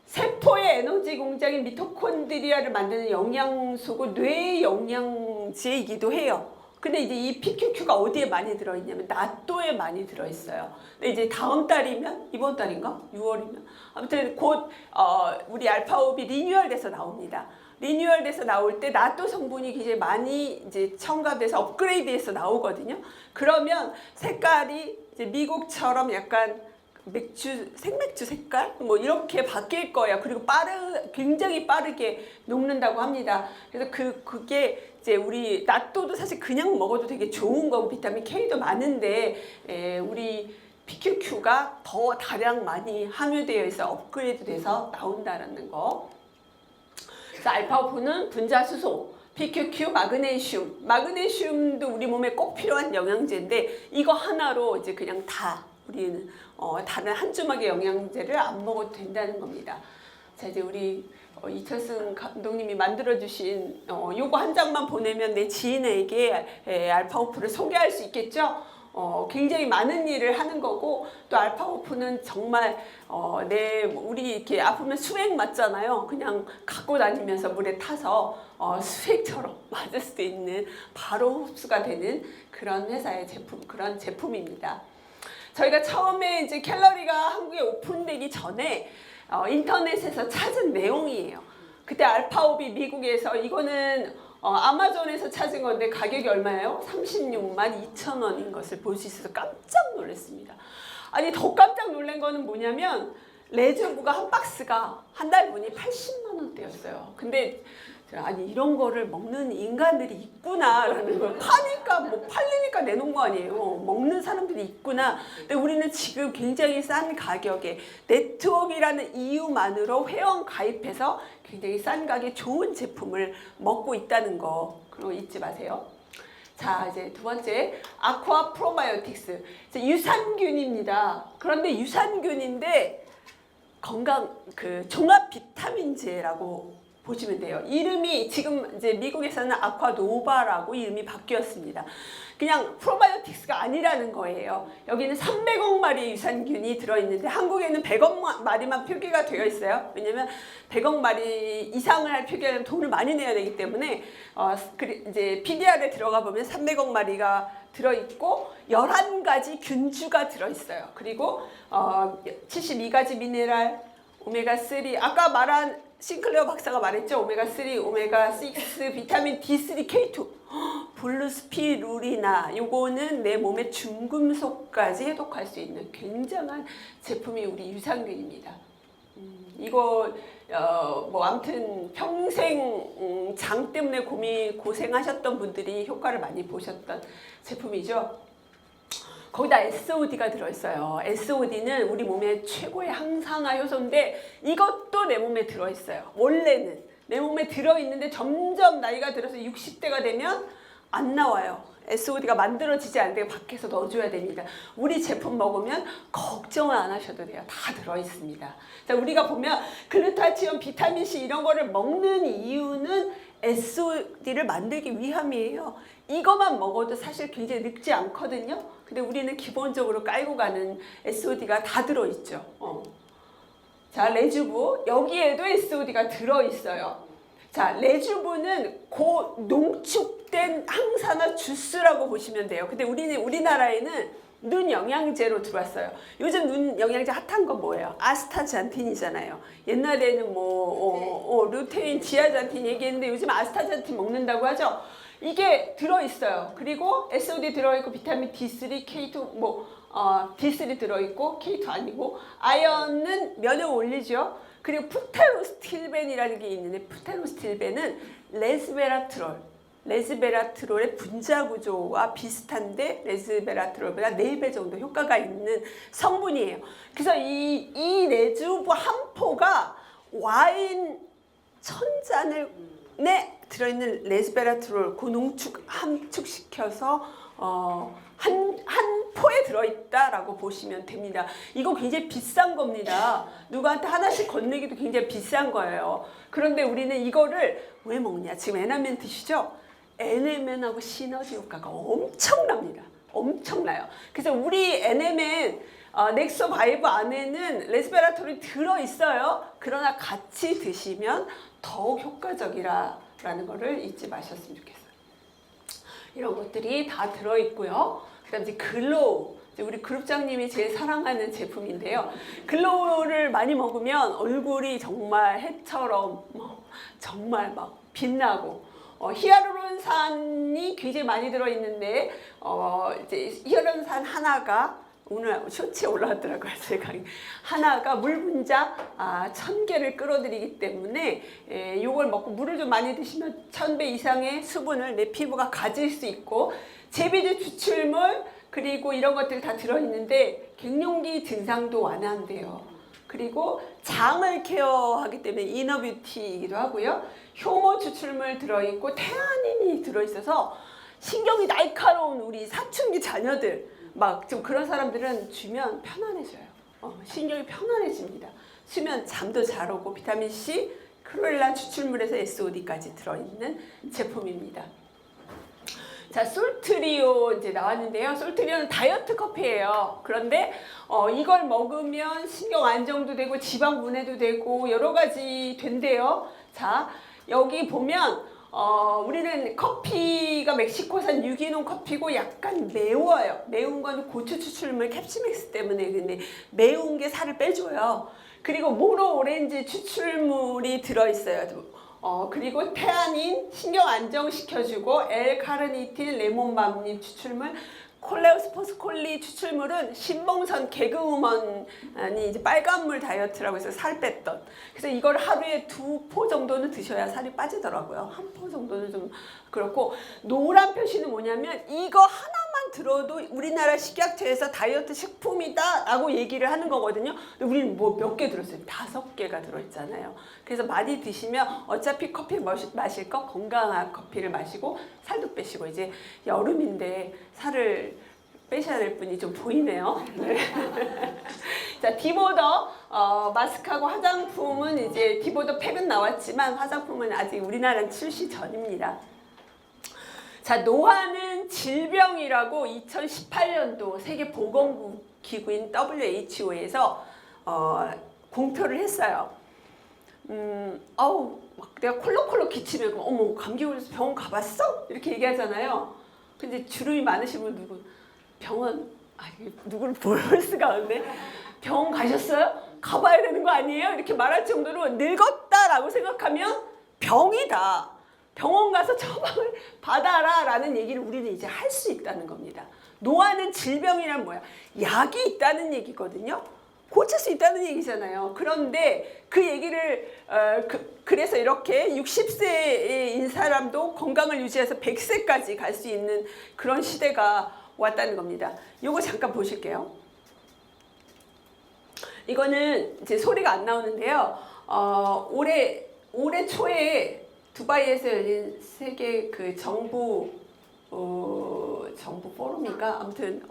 세포의 에너지 공장인 미토콘드리아를 만드는 영양소고 뇌의 영양제이기도 해요. 근데 이제 이 PQQ가 어디에 많이 들어있냐면 나또에 많이 들어있어요. 근데 이제 다음 달이면 이번 달인가? 6월이면 아무튼 곧 우리 알파옵이 리뉴얼돼서 나옵니다. 리뉴얼돼서 나올 때 나또 성분이 굉장히 많이 이제 첨가돼서 업그레이드해서 나오거든요. 그러면 색깔이 이제 미국처럼 약간 생맥주 색깔 뭐 이렇게 바뀔 거예요. 그리고 굉장히 빠르게 녹는다고 합니다. 그래서 그게 이제 우리 나또도 사실 그냥 먹어도 되게 좋은 거고 비타민 K도 많은데 우리 PQQ가 더 다량 많이 함유되어 있어 업그레이드 돼서 나온다라는 거. 그래서 알파오프는 분자수소, PQQ, 마그네슘도 우리 몸에 꼭 필요한 영양제인데 이거 하나로 이제 그냥 다 우리는 다른 한 주먹의 영양제를 안 먹어도 된다는 겁니다. 자 이제 우리 이철승 감독님이 만들어주신 요거 한 장만 보내면 내 지인에게 알파오프를 소개할 수 있겠죠? 굉장히 많은 일을 하는 거고 또 알파오프는 정말 우리 이렇게 아프면 수액 맞잖아요. 그냥 갖고 다니면서 물에 타서 수액처럼 맞을 수 있는 바로 흡수가 되는 그런 회사의 그런 제품입니다. 저희가 처음에 이제 캘러리가 한국에 오픈되기 전에 인터넷에서 찾은 내용이에요. 그때 알파옵이 미국에서 이거는 아마존에서 찾은 건데 가격이 얼마예요? 36만 2천 원인 것을 볼 수 있어서 깜짝 놀랐습니다. 아니 더 깜짝 놀란 거는 뭐냐면 레즈부가 한 박스가 한 달분이 80만 원대였어요. 근데 아니 이런 거를 먹는 인간들이 있구나라는 걸 팔리니까 내놓은 거 아니에요. 먹는 사람들이 있구나. 근데 우리는 지금 굉장히 싼 가격에 네트워크라는 이유만으로 회원 가입해서 굉장히 싼 가격에 좋은 제품을 먹고 있다는 거 그거 잊지 마세요. 자 이제 두 번째 아쿠아 프로바이오틱스 유산균입니다. 그런데 유산균인데 건강 종합 비타민제라고 보시면 돼요. 이름이 지금 이제 미국에서는 아쿠아노바라고 이름이 바뀌었습니다. 그냥 프로바이오틱스가 아니라는 거예요. 여기는 300억 마리의 유산균이 들어있는데 한국에는 100억 마리만 표기가 되어 있어요. 왜냐면 100억 마리 이상을 할 표기하려면 돈을 많이 내야 되기 때문에 이제 PDR에 들어가 보면 300억 마리가 들어있고 11가지 균주가 들어있어요. 그리고 72가지 미네랄, 오메가3 아까 말한 싱클레어 박사가 말했죠. 오메가3, 오메가6, 비타민 D3, K2, 블루스피루리나 요거는 내 몸의 중금속까지 해독할 수 있는 굉장한 제품이 우리 유산균입니다. 이거 뭐 아무튼 평생 장 때문에 고생하셨던 분들이 효과를 많이 보셨던 제품이죠. 거기다 SOD가 들어있어요. SOD는 우리 몸의 최고의 항산화 효소인데 이것도 내 몸에 들어있어요. 원래는 내 몸에 들어있는데 점점 나이가 들어서 60대가 되면 안 나와요. SOD가 만들어지지 않는데 밖에서 넣어줘야 됩니다. 우리 제품 먹으면 걱정을 안 하셔도 돼요. 다 들어있습니다. 자, 우리가 보면 글루타치온, 비타민C 이런 거를 먹는 이유는 SOD를 만들기 위함이에요. 이것만 먹어도 사실 굉장히 늙지 않거든요. 근데 우리는 기본적으로 깔고 가는 SOD가 다 들어있죠. 자, 레주부 여기에도 SOD가 들어있어요. 자, 레주부는 농축된 항산화 주스라고 보시면 돼요. 근데 우리나라에는 눈 영양제로 들어왔어요. 요즘 눈 영양제 핫한 건 뭐예요? 아스타잔틴이잖아요. 옛날에는 루테인, 지아잔틴 얘기했는데 요즘 아스타잔틴 먹는다고 하죠. 이게 들어있어요. 그리고 SOD 들어있고 비타민 D3, K2 D3 들어있고 K2 아니고 아연은 면역 올리죠. 그리고 푸테로스틸벤이라는 게 있는데 푸테로스틸벤은 레스베라트롤의 분자 구조와 비슷한데 레스베라트롤보다 4배 정도 효과가 있는 성분이에요. 그래서 이 레주부 한 포가 와인 1000잔을 안에 들어있는 레스베라트롤 그 농축 함축시켜서 한 포에 들어있다라고 보시면 됩니다. 이거 굉장히 비싼 겁니다. 누구한테 하나씩 건네기도 굉장히 비싼 거예요. 그런데 우리는 이거를 왜 먹냐? 지금 에나멘 드시죠? 에네멘하고 시너지 효과가 엄청납니다. 엄청나요. 그래서 우리 에네멘 넥소 바이브 안에는 레스베라톨이 들어있어요. 그러나 같이 드시면 더욱 효과적이라는 거를 잊지 마셨으면 좋겠어요. 이런 것들이 다 들어있고요. 그 다음에 이제 글로우. 우리 그룹장님이 제일 사랑하는 제품인데요. 글로우를 많이 먹으면 얼굴이 정말 해처럼 정말 막 빛나고 히알루론산이 굉장히 많이 들어있는데 이제 히알루론산 하나가 오늘 쇼츠에 올라왔더라고요. 제가 하나가 물 분자 1000개를 끌어들이기 때문에 이걸 먹고 물을 좀 많이 드시면 1000배 이상의 수분을 내 피부가 가질 수 있고 제비제 추출물 그리고 이런 것들이 다 들어있는데 갱년기 증상도 완화한대요. 그리고 장을 케어하기 때문에 이너뷰티이기도 하고요. 효모 추출물 들어있고 태아닌이 들어있어서 신경이 날카로운 우리 사춘기 자녀들 막 좀 그런 사람들은 주면 편안해져요. 신경이 편안해집니다. 수면 잠도 잘 오고 비타민C, 크로렐라 추출물에서 SOD까지 들어있는 제품입니다. 자, 솔트리오 이제 나왔는데요. 솔트리오는 다이어트 커피예요. 그런데 이걸 먹으면 신경 안정도 되고 지방 분해도 되고 여러 가지 된대요. 자, 여기 보면 우리는 커피가 멕시코산 유기농 커피고 약간 매워요. 매운 건 고추 추출물 캡시맥스 때문에 근데 매운 게 살을 빼줘요. 그리고 모로 오렌지 추출물이 들어있어요. 그리고 태아닌 신경 안정시켜주고 L-카르니틴 레몬밤잎 추출물 콜레오스포스콜리 추출물은 신봉선 개그우먼이 이제 빨간물 다이어트라고 해서 살 뺐던 그래서 이걸 하루에 2포 정도는 드셔야 살이 빠지더라고요. 1포 정도는 좀 그렇고 노란 표시는 뭐냐면 이거 하나만 들어도 우리나라 식약처에서 다이어트 식품이다 라고 얘기를 하는 거거든요. 근데 우리는 뭐 몇 개 들었어요? 5개가 들어있잖아요. 그래서 많이 드시면 어차피 커피 마실 거 건강한 커피를 마시고 살도 빼시고 이제 여름인데 살을 빼셔야 될 분이 좀 보이네요. 네. 자, 디보더 마스크하고 화장품은 이제 디보더 팩은 나왔지만 화장품은 아직 우리나라는 출시 전입니다. 자, 노화는 질병이라고 2018년도 세계보건기구인 WHO에서 공표를 했어요. 막 내가 콜록콜록 기침하고 어머 감기 걸려서 병원 가봤어? 이렇게 얘기하잖아요. 근데 주름이 많으신 분 누구 병원 누구를 볼 수가 없네. 병원 가셨어요? 가봐야 되는 거 아니에요? 이렇게 말할 정도로 늙었다라고 생각하면 병이다. 병원 가서 처방을 받아라 라는 얘기를 우리는 이제 할 수 있다는 겁니다. 노화는 질병이란 뭐야? 약이 있다는 얘기거든요. 고칠 수 있다는 얘기잖아요. 그런데 그 얘기를 그래서 이렇게 60세인 사람도 건강을 유지해서 100세까지 갈 수 있는 그런 시대가 왔다는 겁니다. 이거 잠깐 보실게요. 이거는 이제 소리가 안 나오는데요. 올해 초에 두바이에서 열린 세계 그 정부 포럼인가 아무튼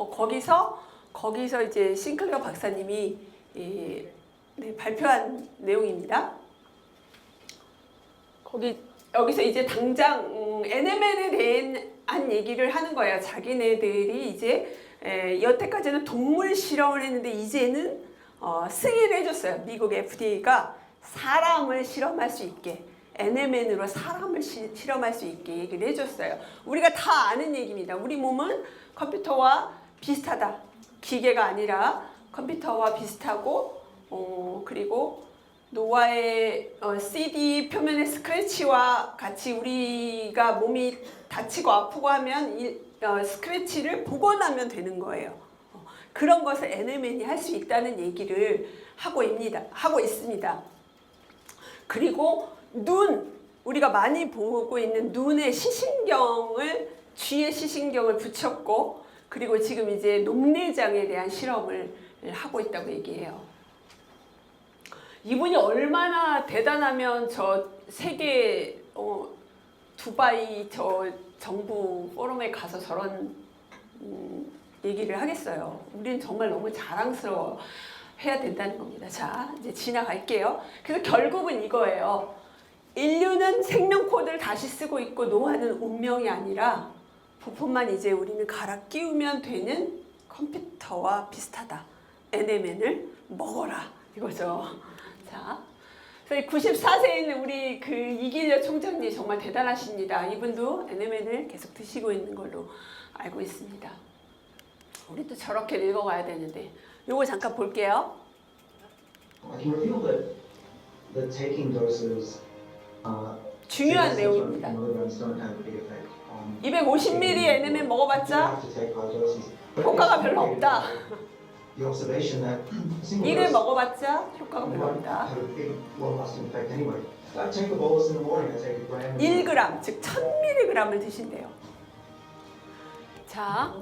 거기서 이제 싱클레어 박사님이 발표한 내용입니다. 여기서 이제 당장 NMN에 대한 얘기를 하는 거예요. 자기네들이 이제 여태까지는 동물 실험을 했는데 이제는 승인을 해줬어요. 미국 FDA가 사람을 실험할 수 있게 NMN으로 사람을 실험할 수 있게 얘기를 해줬어요. 우리가 다 아는 얘기입니다. 우리 몸은 컴퓨터와 비슷하다. 기계가 아니라 컴퓨터와 비슷하고 그리고 노화의 CD 표면의 스크래치와 같이 우리가 몸이 다치고 아프고 하면 스크래치를 복원하면 되는 거예요. 그런 것을 NMN이 할 수 있다는 얘기를 하고 있습니다. 그리고 우리가 많이 보고 있는 눈의 쥐의 시신경을 붙였고 그리고 지금 이제 녹내장에 대한 실험을 하고 있다고 얘기해요. 이분이 얼마나 대단하면 저 세계 두바이 저 정부 포럼에 가서 저런 얘기를 하겠어요. 우리는 정말 너무 자랑스러워 해야 된다는 겁니다. 자, 이제 지나갈게요. 그래서 결국은 이거예요. 인류는 생명 코드를 다시 쓰고 있고 노화는 운명이 아니라 부품만 이제 우리는 갈아 끼우면 되는 컴퓨터와 비슷하다. NMN을 먹어라 이거죠. 자, 그래서 94세에 있는 우리 그 이기려 총장님 정말 대단하십니다. 이분도 NMN을 계속 드시고 있는 걸로 알고 있습니다. 우리도 저렇게 늙어가야 되는데 요거 잠깐 볼게요. I can reveal that the taking doses 중요한 내용입니다. 250ml NMN 먹어봤자 효과가 별로 없다. The observation that 이를 먹어봤자 효과가 별로 won't 없다. have a big long-lasting effect anyway. I take the bolus in the morning. I take a gram. 1g, 즉 1000mg을 드신대요. 자,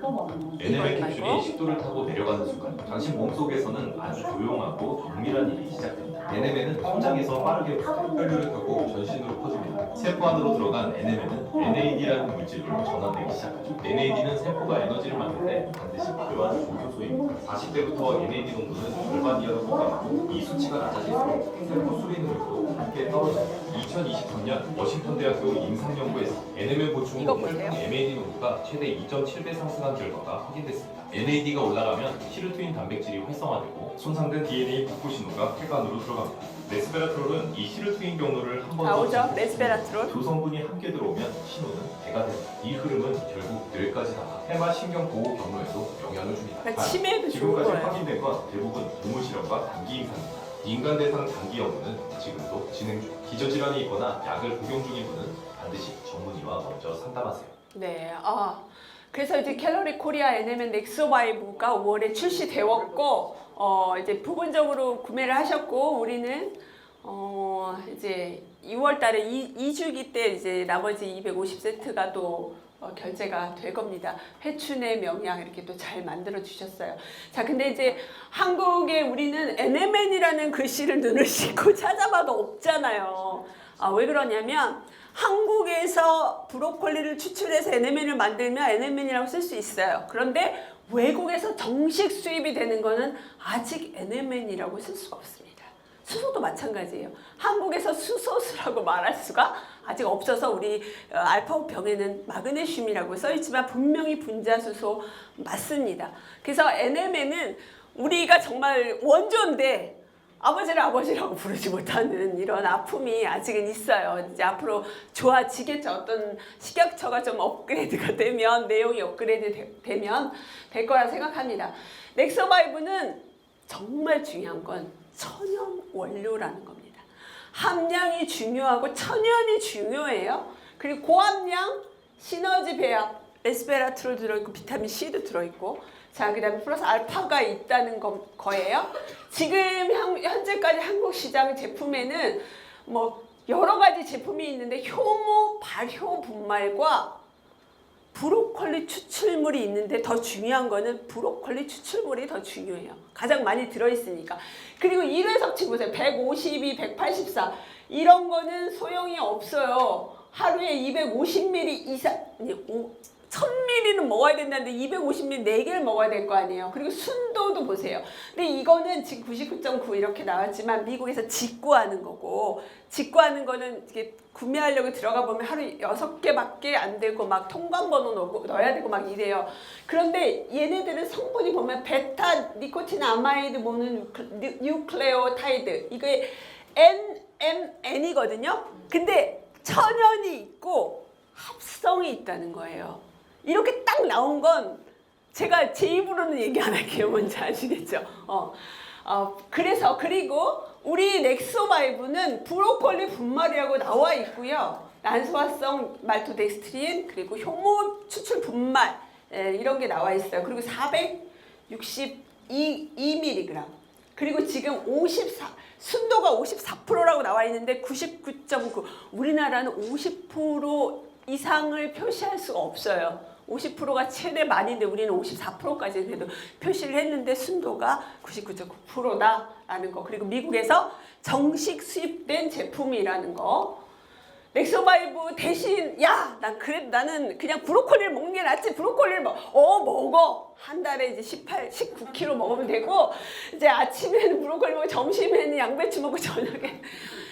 NMN 캡슐이 식도를 타고 내려가는 순간 당신 몸속에서는 아주 조용하고 정밀한 일이 시작됩니다. NMN은 심장에서 빠르게 혈류를 타고 전신으로 퍼집니다. 세포 안으로 들어간 NMN은 NAD라는 물질로 전환되기 시작하죠. NAD는 세포가 에너지를 만들 때 반드시 필요한 조효소입니다. 40대부터 NAD 농도는 절반 이하로 폭감하고 이 수치가 낮아질수록 세포 수리 능력도 함께 떨어집니다. 2023년 워싱턴 대학교 임상연구에서 NMN 보충으로 이거 보세요. MAD 농도가 최대 2.7배 상승한 결과가 확인됐습니다. NAD가 올라가면 시르투인 단백질이 활성화되고 손상된 DNA 복구 신호가 혈관으로 들어갑니다. 레스베라트롤은 이 시르투인 경로를 한 번 더 나오죠? 레스베라트롤. 두 성분이 함께 들어오면 신호는 배가 됩니다. 이 흐름은 결국 뇌까지 나가 해마 신경 보호 경로에도 영향을 줍니다. 그러니까 치매에도 좋은 지금까지 거예요. 확인된 건 대부분 동물 실험과 단기 임상입니다. 인간 대상 단기 연구는 지금도 진행 중. 기저질환이 있거나 약을 복용 중인 분은 반드시 전문의와 먼저 상담하세요. 네, 그래서 이제 캘로리 코리아 NMN 넥소바이브가 5월에 출시되었고, 이제 부분적으로 구매를 하셨고, 우리는 이제 2월달에 2주기 때 이제 나머지 250세트가 또 결제가 될 겁니다. 회춘의 명량 이렇게 또 잘 만들어 주셨어요. 자, 근데 이제 한국에 우리는 NMN이라는 글씨를 눈을 씻고 찾아봐도 없잖아요. 왜 그러냐면 한국에서 브로콜리를 추출해서 NMN을 만들면 NMN이라고 쓸 수 있어요. 그런데 외국에서 정식 수입이 되는 거는 아직 NMN이라고 쓸 수가 없습니다. 수소도 마찬가지예요. 한국에서 수소수라고 말할 수가 아직 없어서 우리 알파오 병에는 마그네슘이라고 써있지만 분명히 분자수소 맞습니다. 그래서 NMN은 우리가 정말 원조인데 아버지를 아버지라고 부르지 못하는 이런 아픔이 아직은 있어요. 이제 앞으로 좋아지겠죠. 어떤 식약처가 좀 업그레이드가 되면, 내용이 업그레이드 되면 될 거라 생각합니다. 넥서바이브는 정말 중요한 건 천연 원료라는 겁니다. 함량이 중요하고 천연이 중요해요. 그리고 고함량 시너지 배합, 레스베라트롤 들어있고 비타민 C도 들어있고, 자, 그 다음에 플러스 알파가 있다는 거예요. 지금 현재까지 한국 시장 제품에는 뭐 여러 가지 제품이 있는데 효모 발효 분말과 브로콜리 추출물이 있는데 더 중요한 거는 브로콜리 추출물이 더 중요해요. 가장 많이 들어있으니까. 그리고 1회 섭취 보세요. 152, 184 이런 거는 소용이 없어요. 하루에 250ml 이상, 1000ml는 먹어야 된다는데 250ml 4개를 먹어야 될 거 아니에요. 그리고 순도도 보세요. 근데 이거는 지금 99.9 이렇게 나왔지만 미국에서 직구하는 거고, 직구하는 거는 이게 구매하려고 들어가 보면 하루 6개밖에 안 되고 막 통관번호 넣어야 되고 막 이래요. 그런데 얘네들은 성분이 보면 베타 니코틴 아마이드 모노 뉴클레오타이드, 이게 NMN이거든요. 근데 천연이 있고 합성이 있다는 거예요. 이렇게 딱 나온 건 제가 제 입으로는 얘기 안 할게요. 뭔지 아시겠죠? 그래서 그리고 우리 넥소바이브는 브로콜리 분말이라고 나와 있고요. 난소화성 말토덱스트린 그리고 효모 추출 분말 이런 게 나와 있어요. 그리고 462mg 그리고 지금 54 순도가 54%라고 나와 있는데 99.9 우리나라는 50% 이상을 표시할 수가 없어요. 50%가 최대 많은데 우리는 54%까지 그래도 표시를 했는데 순도가 99.9%다라는 거. 그리고 미국에서 정식 수입된 제품이라는 거. 넥소바이브 대신 나는 그냥 브로콜리를 먹는 게 낫지. 브로콜리를 먹어. 한 달에 이제 19kg 먹으면 되고, 이제 아침에는 브로콜리 먹고, 점심에는 양배추 먹고, 저녁에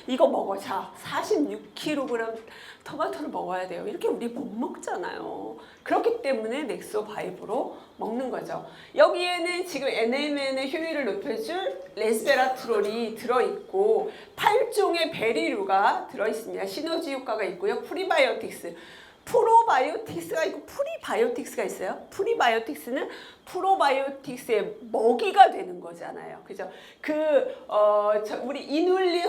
이거 먹어. 자, 46kg 토마토를 먹어야 돼요. 이렇게 우리 못 먹잖아요. 그렇기 때문에 넥소바이브로 먹는 거죠. 여기에는 지금 NMN의 효율을 높여줄 레스베라트롤이 들어있고 8종의 베리류가 들어있습니다. 시너지 효과가 있고요. 프리바이오틱스, 프로바이오틱스가 있고 프리바이오틱스가 있어요. 프리바이오틱스는 프로바이오틱스의 먹이가 되는 거잖아요. 그죠? 우리 이눌린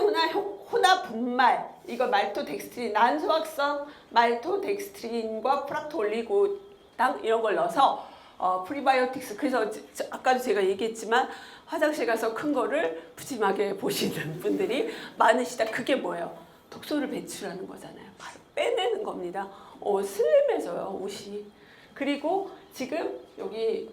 혼합 분말, 이거 말토덱스트린, 난소화성 말토덱스트린과 프락톨리고당 이런 걸 넣어서 프리바이오틱스. 그래서 아까도 제가 얘기했지만 화장실 가서 큰 거를 푸짐하게 보시는 분들이 많으시다. 그게 뭐예요? 독소를 배출하는 거잖아요. 바로 빼내는 겁니다. 슬림해져요, 옷이. 그리고 지금 여기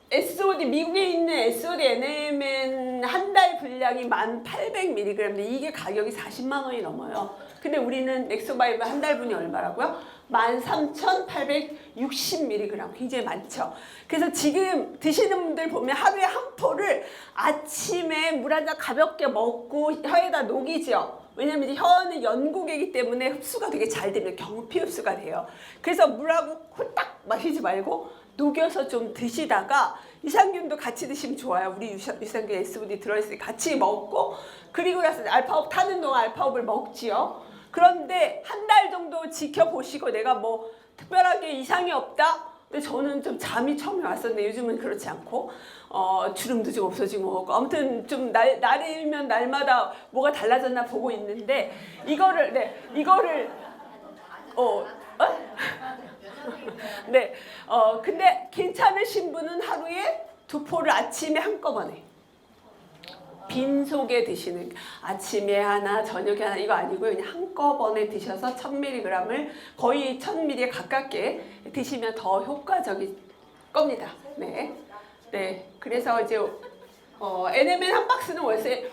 SOD, 미국에 있는 SOD NMN 한 달 분량이 1800mg인데 이게 가격이 40만 원이 넘어요. 근데 우리는 넥소바이브 한 달 분이 얼마라고요? 13,860mg. 굉장히 많죠. 그래서 지금 드시는 분들 보면 하루에 한 포를 아침에 물 한 잔 가볍게 먹고 혀에다 녹이죠. 왜냐면 이제 혀는 연고개이기 때문에 흡수가 되게 잘 됩니다. 경피 흡수가 돼요. 그래서 물하고 홀딱 마시지 말고 녹여서 좀 드시다가 유산균도 같이 드시면 좋아요. 우리 유산균 SOD 들어있으니 같이 먹고, 그리고 나서 알파업 타는 동안 알파업을 먹지요. 그런데 한 달 정도 지켜보시고 내가 뭐 특별하게 이상이 없다? 근데 저는 좀 잠이 처음에 왔었는데 요즘은 그렇지 않고 주름도 좀 없어지고 뭐고 아무튼 좀 날이면 날마다 뭐가 달라졌나 보고 있는데 이거를 근데 괜찮으신 분은 하루에 2포를 아침에 한꺼번에 빈속에 드시는, 아침에 하나 저녁에 하나 이거 아니고요. 그냥 한꺼번에 드셔서 1000mg을 거의 1000mg에 가깝게 드시면 더 효과적일 겁니다. 네. 그래서 이제 NMN 한 박스는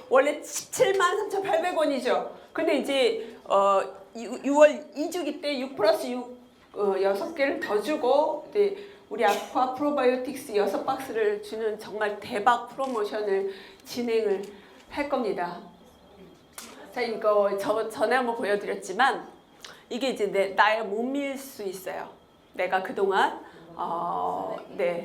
원래 173,800원이죠. 근데 이제 6월 2주기 때 6+6 6개를 더 주고 이제 우리 아쿠아 프로바이오틱스 6박스를 주는 정말 대박 프로모션을 진행을 할 겁니다. 자, 이거 전에 한번 보여드렸지만 이게 이제 나의 몸일 수 있어요. 내가 그동안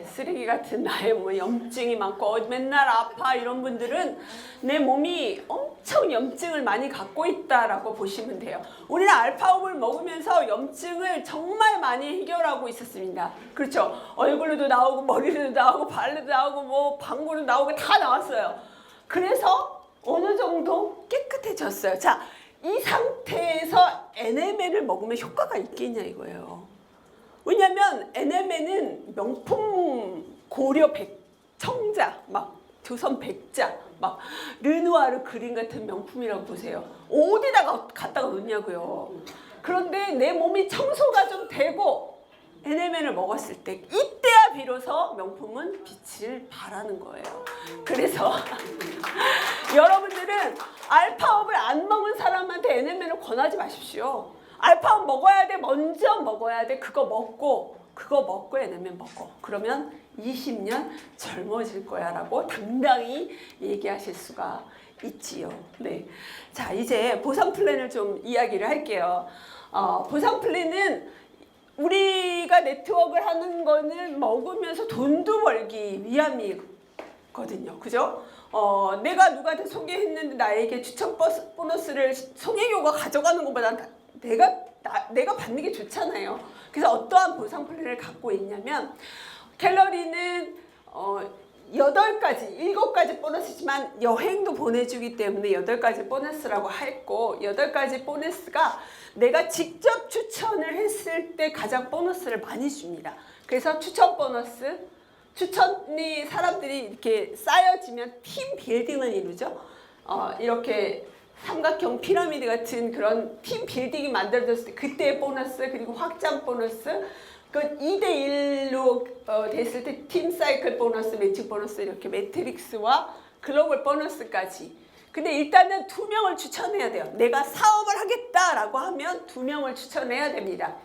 쓰레기 같은 나의 몸에 염증이 많고 맨날 아파 이런 분들은 내 몸이 엄청 염증을 많이 갖고 있다라고 보시면 돼요. 우리는 알파옵을 먹으면서 염증을 정말 많이 해결하고 있었습니다. 그렇죠? 얼굴로도 나오고 머리로도 나오고 발로도 나오고 뭐 방구로 나오고 다 나왔어요. 그래서 어느 정도 깨끗해졌어요. 자, 이 상태에서 NMN을 먹으면 효과가 있겠냐 이거예요. 왜냐면 NMN은 명품 고려 청자, 막 조선 백자, 막 르누아르 그림 같은 명품이라고 보세요. 어디다가 갖다가 놓냐고요. 그런데 내 몸이 청소가 좀 되고 NMN을 먹었을 때 이때야 비로소 명품은 빛을 발하는 거예요. 그래서 여러분들은 알파업을 안 먹은 사람한테 NMN을 권하지 마십시오. 알파업 먹어야 돼. 먼저 먹어야 돼. 그거 먹고 NMN 먹고 그러면 20년 젊어질 거야 라고 당당히 얘기하실 수가 있지요. 네. 자, 이제 보상 플랜을 좀 이야기를 할게요. 보상 플랜은 우리가 네트워크를 하는 거는 먹으면서 돈도 벌기 위함이거든요. 그죠? 내가 누구한테 소개했는데 나에게 추천 보너스를 소개교가 가져가는 것보다 내가 받는 게 좋잖아요. 그래서 어떠한 보상 플랜을 갖고 있냐면 캘러리는 8가지, 7가지 보너스지만 여행도 보내주기 때문에 8가지 보너스라고 했고 8가지 보너스가 내가 직접 추천을 했을 때 가장 보너스를 많이 줍니다. 그래서 추천 보너스, 추천이 사람들이 이렇게 쌓여지면 팀 빌딩을 이루죠. 이렇게 삼각형 피라미드 같은 그런 팀 빌딩이 만들어졌을 때 그때의 보너스, 그리고 확장 보너스, 그 2대1로 됐을 때 팀 사이클 보너스, 매칭 보너스, 이렇게 매트릭스와 글로벌 보너스까지 근데 일단은 2명을 추천해야 돼요. 내가 사업을 하겠다라고 하면 2명을 추천해야 됩니다.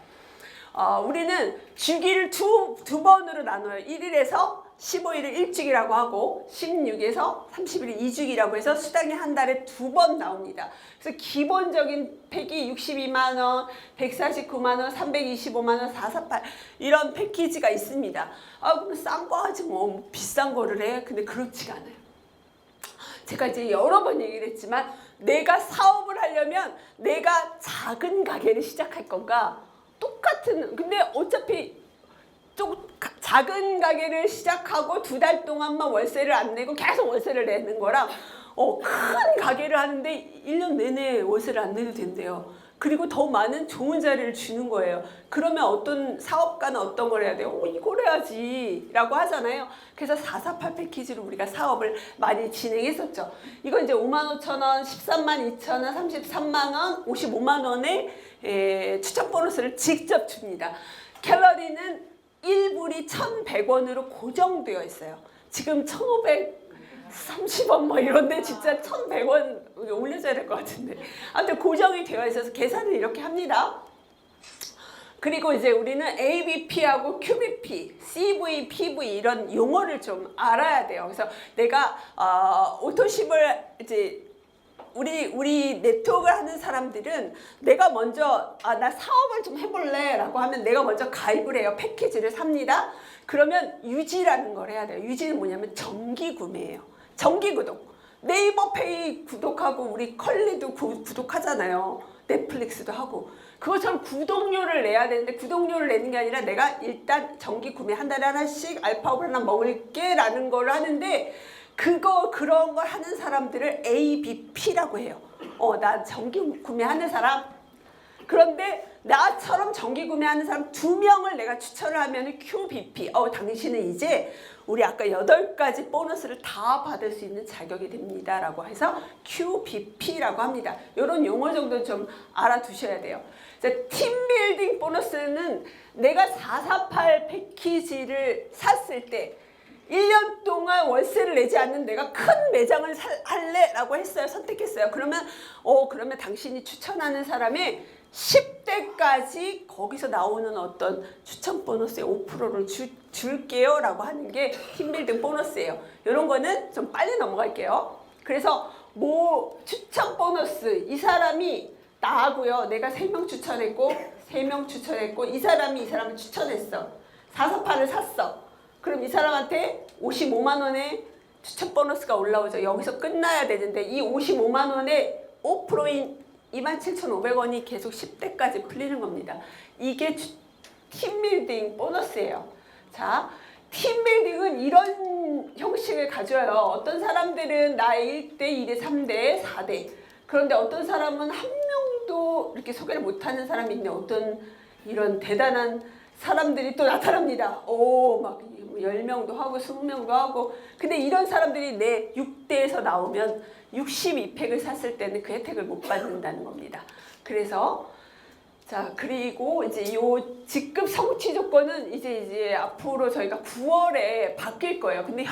우리는 주기를 두 번으로 나눠요. 1일에서 15일을 1주기라고 하고 16에서 30일을 2주기라고 해서 수당이 한 달에 2번 나옵니다. 그래서 기본적인 팩이 62만 원, 149만 원, 325만 원, 448 이런 패키지가 있습니다. 그럼 싼 거 하지 뭐 비싼 거를 해. 근데 그렇지가 않아요. 제가 이제 여러 번 얘기를 했지만 내가 사업을 하려면 내가 작은 가게를 시작할 건가 똑같은, 근데 어차피 좀 작은 가게를 시작하고 2달 동안만 월세를 안 내고 계속 월세를 내는 거랑 큰 가게를 하는데 1년 내내 월세를 안 내도 된대요. 그리고 더 많은 좋은 자리를 주는 거예요. 그러면 어떤 사업가는 어떤 걸 해야 돼요? 이걸 해야지 라고 하잖아요. 그래서 448 패키지로 우리가 사업을 많이 진행했었죠. 이건 이제 55,000원, 132,000원, 33만원, 55만원의 추천 보너스를 직접 줍니다. 캘러리는 1불이 1,100원으로 고정되어 있어요. 지금 1,530원 뭐 이런데 진짜 1,100원 올려줘야 될 것 같은데. 아무튼 고정이 되어 있어서 계산을 이렇게 합니다. 그리고 이제 우리는 ABP하고 QBP, CV, PV 이런 용어를 좀 알아야 돼요. 그래서 내가 오토십을 이제 우리 네트워크를 하는 사람들은 내가 먼저 나 사업을 좀 해볼래 라고 하면 내가 먼저 가입을 해요. 패키지를 삽니다. 그러면 유지라는 걸 해야 돼요. 유지는 뭐냐면 정기 구매예요. 정기 구독. 네이버 페이 구독하고 우리 컬리도 구독하잖아요. 넷플릭스도 하고. 그것처럼 구독료를 내야 되는데 구독료를 내는 게 아니라 내가 일단 정기 구매 한 달에 하나씩 알파업을 하나 먹을게 라는 걸 하는데 그런 걸 하는 사람들을 ABP라고 해요. 나 정기 구매하는 사람. 그런데 나처럼 정기 구매하는 사람 2명을 내가 추천을 하면 QBP. 당신은 이제 우리 아까 8가지 보너스를 다 받을 수 있는 자격이 됩니다. 라고 해서 QBP라고 합니다. 이런 용어 정도 좀 알아두셔야 돼요. 팀빌딩 보너스는 내가 448 패키지를 샀을 때 1년 동안 월세를 내지 않는 내가 큰 매장을 할래? 라고 했어요. 선택했어요. 그러면 당신이 추천하는 사람이 10대까지 거기서 나오는 어떤 추천 보너스의 5%를 줄게요 라고 하는 게 팀빌딩 보너스예요. 이런 거는 좀 빨리 넘어갈게요. 그래서 추천 보너스, 이 사람이 나하고요. 내가 3명 추천했고 3명 추천했고 이 사람을 추천했어. 448을 샀어. 그럼 이 사람한테 55만 원의 추천 보너스가 올라오죠. 여기서 끝나야 되는데 이 55만 원의 5%인 27,500원이 계속 10대까지 풀리는 겁니다. 이게 팀빌딩 보너스예요. 자, 팀빌딩은 이런 형식을 가져요. 어떤 사람들은 나의 1대, 2대, 3대, 4대. 그런데 어떤 사람은 한 명도 이렇게 소개를 못하는 사람이 있네. 어떤 이런 대단한 사람들이 또 나타납니다. 막 10명도 하고 20명도 하고. 근데 이런 사람들이 내 6대에서 나오면 62팩을 샀을 때는 그 혜택을 못 받는다는 겁니다. 그래서 그리고 이제 요 직급 성취 조건은 이제 앞으로 저희가 9월에 바뀔 거예요. 근데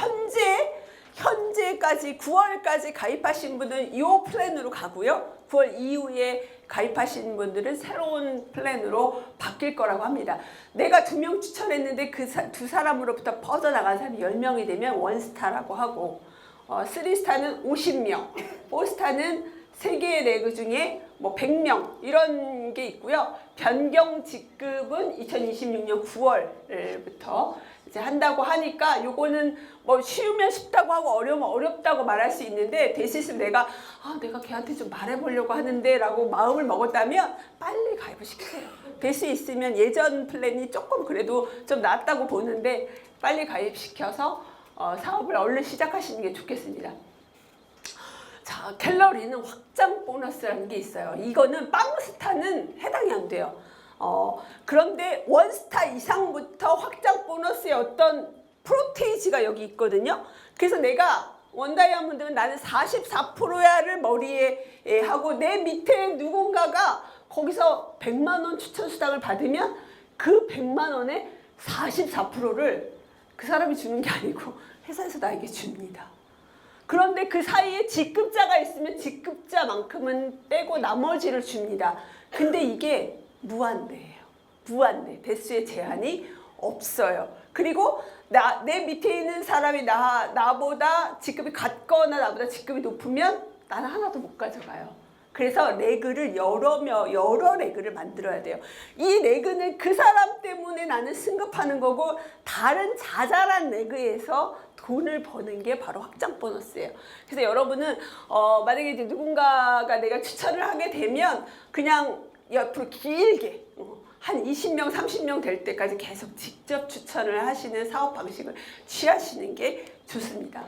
현재까지 9월까지 가입하신 분은 이 플랜으로 가고요. 9월 이후에 가입하신 분들은 새로운 플랜으로 바뀔 거라고 합니다. 내가 2명 추천했는데 그 두 사람으로부터 퍼져나간 사람이 10명이 되면 1스타라고 하고 3스타는 50명, 4스타는 3개의 레그 중에 100명 이런 게 있고요. 변경 직급은 2026년 9월부터 이제 한다고 하니까 요거는 쉬우면 쉽다고 하고 어려우면 어렵다고 말할 수 있는데 대신 내가 걔한테 좀 말해보려고 하는데 라고 마음을 먹었다면 빨리 가입을 시키세요. 될 수 있으면 예전 플랜이 조금 그래도 좀 낫다고 보는데 빨리 가입시켜서 사업을 얼른 시작하시는 게 좋겠습니다. 자, 갤러리는 확장 보너스라는 게 있어요. 이거는 빵스타는 해당이 안 돼요. 그런데 1스타 이상부터 확장 보너스의 어떤 프로테이지가 여기 있거든요. 그래서 내가 원다이아몬드는 나는 44%야를 머리에 하고 내 밑에 누군가가 거기서 100만 원 추천 수당을 받으면 그 100만 원의 44%를 그 사람이 주는 게 아니고 회사에서 나에게 줍니다. 그런데 그 사이에 직급자가 있으면 직급자만큼은 빼고 나머지를 줍니다. 근데 이게 무한대예요. 무한대. 대수의 제한이 없어요. 그리고 내 밑에 있는 사람이 나보다 직급이 같거나 나보다 직급이 높으면 나는 하나도 못 가져가요. 그래서 레그를 여러 레그를 만들어야 돼요. 이 레그는 그 사람 때문에 나는 승급하는 거고 다른 자잘한 레그에서 돈을 버는 게 바로 확장 보너스예요. 그래서 여러분은 만약에 이제 누군가가 내가 추천을 하게 되면 그냥 옆으로 길게 한 20명, 30명 될 때까지 계속 직접 추천을 하시는 사업 방식을 취하시는 게 좋습니다.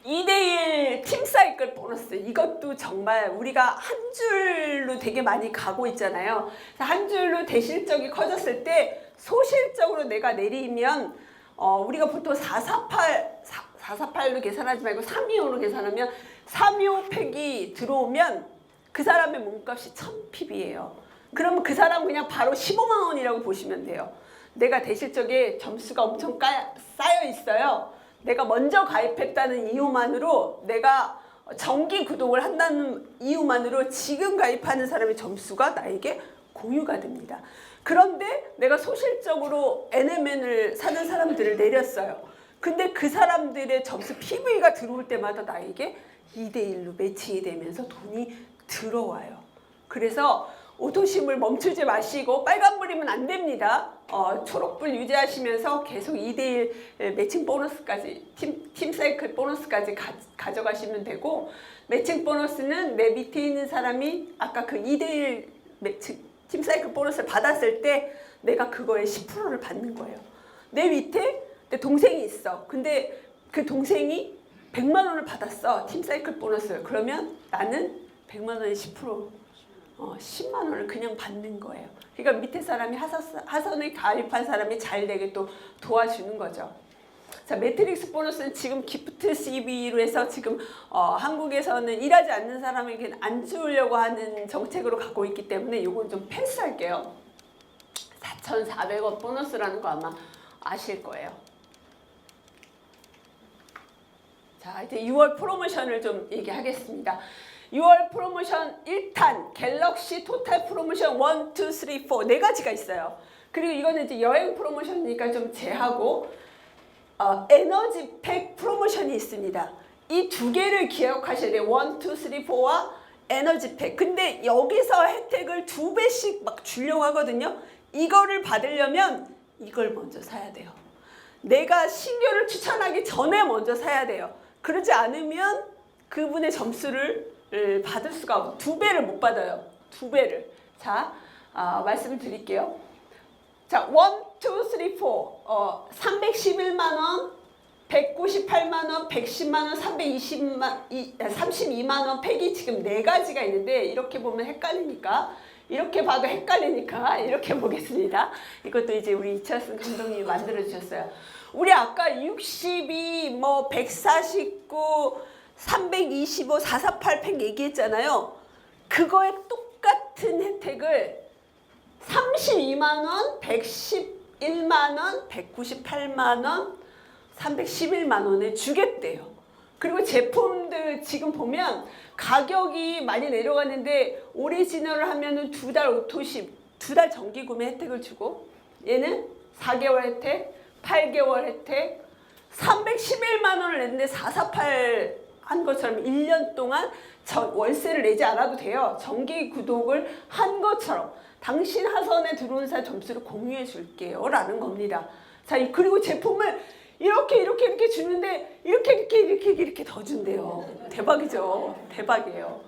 2대1 팀사이클 보너스, 이것도 정말 우리가 한 줄로 되게 많이 가고 있잖아요. 한 줄로 대실적이 커졌을 때 소실적으로 내가 내리면 우리가 보통 448로 계산하지 말고 325로 계산하면 325팩이 들어오면 그 사람의 몸값이 1000핍이에요. 그러면 그 사람 그냥 바로 15만 원이라고 보시면 돼요. 내가 대실적에 점수가 엄청 쌓여 있어요. 내가 먼저 가입했다는 이유만으로, 내가 정기 구독을 한다는 이유만으로 지금 가입하는 사람의 점수가 나에게 공유가 됩니다. 그런데 내가 소실적으로 NMN을 사는 사람들을 내렸어요. 근데 그 사람들의 점수 PV가 들어올 때마다 나에게 2대1로 매칭이 되면서 돈이 들어와요. 그래서 오도심을 멈추지 마시고, 빨간불이면 안 됩니다. 초록불 유지하시면서 계속 2대1 매칭 보너스까지, 팀 사이클 보너스까지 가져가시면 되고, 매칭 보너스는 내 밑에 있는 사람이 아까 그 2대1 매칭 팀 사이클 보너스를 받았을 때 내가 그거의 10%를 받는 거예요. 내 밑에 내 동생이 있어. 근데 그 동생이 100만 원을 받았어. 팀 사이클 보너스. 그러면 나는 100만 원의 10%, 10만 원을 그냥 받는 거예요. 그러니까 밑에 사람이 하선을 가입한 사람이 잘 되게 또 도와주는 거죠. 자, 매트릭스 보너스는 지금 기프트 CB로 해서 지금 한국에서는 일하지 않는 사람에게 안 주려고 하는 정책으로 갖고 있기 때문에 이건 좀 패스할게요. 4,400원 보너스라는 거 아마 아실 거예요. 자, 이제 6월 프로모션을 좀 얘기하겠습니다. 6월 프로모션 1탄 갤럭시 토탈 프로모션 1, 2, 3, 4 4가지가 있어요. 그리고 이거는 이제 여행 프로모션이니까 좀 제하고 에너지팩 프로모션이 있습니다. 이 두 개를 기억하셔야 돼요. 1, 2, 3, 4와 에너지팩. 근데 여기서 혜택을 2배씩 막 주려고 하거든요. 이거를 받으려면 이걸 먼저 사야 돼요. 내가 신규를 추천하기 전에 먼저 사야 돼요. 그러지 않으면 그분의 점수를 받을 수가 없어요. 2배를 못 받아요. 2배를. 자, 말씀을 드릴게요. 자, 1, 2, 3, 4. 311만 원, 198만 원, 110만 원, 32만 원 팩이 지금 4가지가 있는데, 이렇게 보면 헷갈리니까, 이렇게 봐도 헷갈리니까 이렇게 보겠습니다. 이것도 이제 우리 이철승 감독님이 만들어 주셨어요. 우리 아까 62, 149, 325, 448 팩 얘기했잖아요. 그거에 똑같은 혜택을 32만 원, 111만 원, 198만 원, 311만 원에 주겠대요. 그리고 제품들 지금 보면 가격이 많이 내려갔는데, 오리지널을 하면은 2달 오토십, 2달 정기 구매 혜택을 주고, 얘는 4개월 혜택, 8개월 혜택, 311만 원을 냈는데 448 한 것처럼 1년 동안 월세를 내지 않아도 돼요. 정기 구독을 한 것처럼 당신 하선에 들어온 사람 점수를 공유해 줄게요 라는 겁니다. 자, 그리고 제품을 이렇게 주는데 이렇게 더 준대요. 대박이죠. 대박이에요.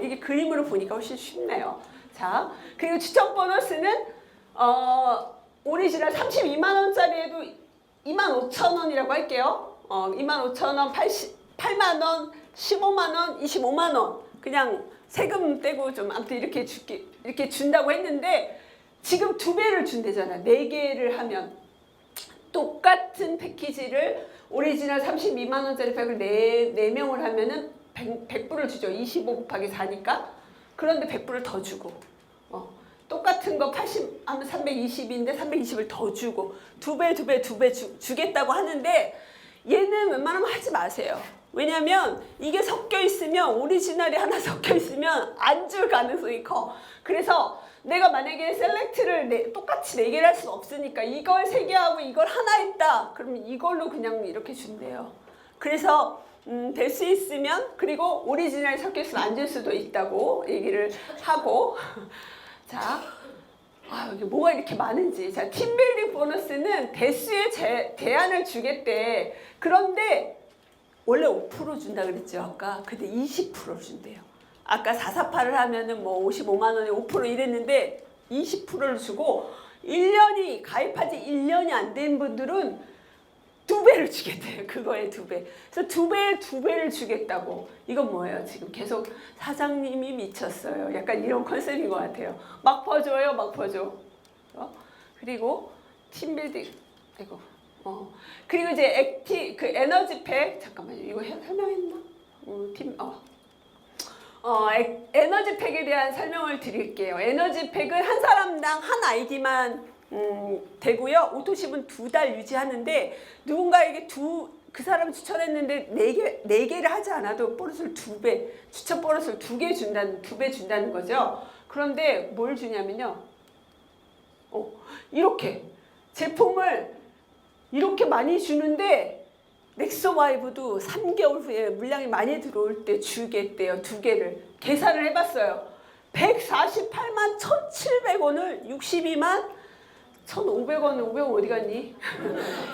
이게 그림으로 보니까 훨씬 쉽네요. 자, 그리고 추천 보너스는 오리지널 32만 원짜리에도 25,000원이라고 할게요. 25,000원, 8만 원, 15만 원, 25만 원. 그냥 세금 떼고 좀 아무튼 이렇게 준다고 했는데, 지금 2배를 준대잖아. 4개를 하면 똑같은 패키지를 오리지널 32만 원짜리 팩을 4명을 하면은 100불을 주죠. 25 곱하기 4니까. 그런데 100불을 더 주고, 똑같은 거 80 하면 320인데 320을 더 주고, 2배 주겠다고 하는데, 얘는 웬만하면 하지 마세요. 왜냐면 이게 섞여 있으면 오리지널이 하나 섞여 있으면 안 줄 가능성이 커. 그래서 내가 만약에 셀렉트를 똑같이 4개를 할 수 없으니까 이걸 3개 하고 이걸 하나 했다. 그러면 이걸로 그냥 이렇게 준대요. 그래서 될 수 있으면 그리고 오리지널이 섞여 있으면 안 줄 수도 있다고 얘기를 하고 자, 여기 뭐가 이렇게 많은지. 자, 팀빌딩 보너스는 대수의 대안을 주겠대. 그런데 원래 5% 준다 그랬죠 아까. 근데 20% 준대요. 아까 448을 하면은 뭐 55만 원에 5% 이랬는데 20%를 주고 1년이 가입한 지 1년이 안 된 분들은 2배를 주겠대요. 그거에 2배. 그래서 2배를 주겠다고. 이건 뭐예요? 지금 계속 사장님이 미쳤어요. 약간 이런 컨셉인 것 같아요. 막 퍼줘요, 막 퍼줘. 그리고 팀빌딩. 이거. 그리고 이제 에너지팩. 잠깐만요. 이거 설명했나? 에너지팩에 대한 설명을 드릴게요. 에너지팩은 한 사람당 한 아이디만 되고요. 오토십은 2달 유지하는데 누군가에게 그 사람을 추천했는데 4개를 하지 않아도 보너스를 2배, 추천 보너스를 2배 준다는 거죠. 그런데 뭘 주냐면요. 이렇게 제품을 이렇게 많이 주는데 넥소와이브도 3개월 후에 물량이 많이 들어올 때 주겠대요. 2개를. 계산을 해봤어요. 148만 1,700원을 62만 1,500원은 500원 어디 갔니?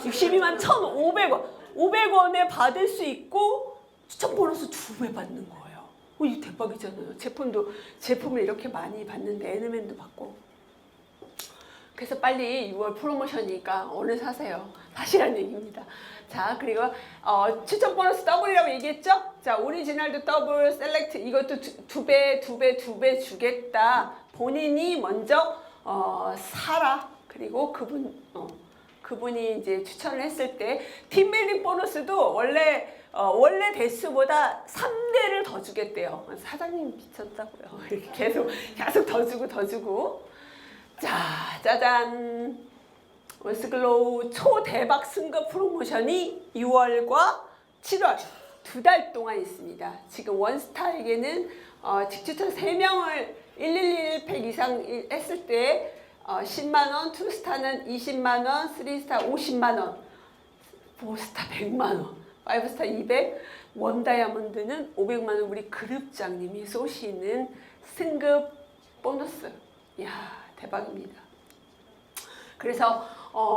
62만 1,500원. 500원에 받을 수 있고 추천 보너스 2배 받는 거예요. 이거 대박이잖아요. 제품을 이렇게 많이 받는데 애니맨도 받고. 그래서 빨리 6월 프로모션이니까 오늘 사세요. 사실한 얘기입니다. 자, 그리고 추천 보너스 더블이라고 얘기했죠? 자, 오리지널도 더블, 셀렉트 이것도 2배 주겠다. 본인이 먼저 사라. 그리고 그분이 이제 추천을 했을 때 팀빌딩 보너스도 원래 대수보다 3배를 더 주겠대요. 사장님 미쳤다고요. 이렇게 계속 더 주고. 자, 짜잔. 원스글로우 초대박 승급 프로모션이 6월과 7월 2달 동안 있습니다. 지금 원스타에게는 직추천 3명을 1111팩 이상 했을 때 10만원, 투스타는 20만원, 3스타 50만원, 4스타 100만원, 5스타 200, 원다이아몬드는 500만원 우리 그룹장님이 쏘시는 승급 보너스. 이야, 대박입니다. 그래서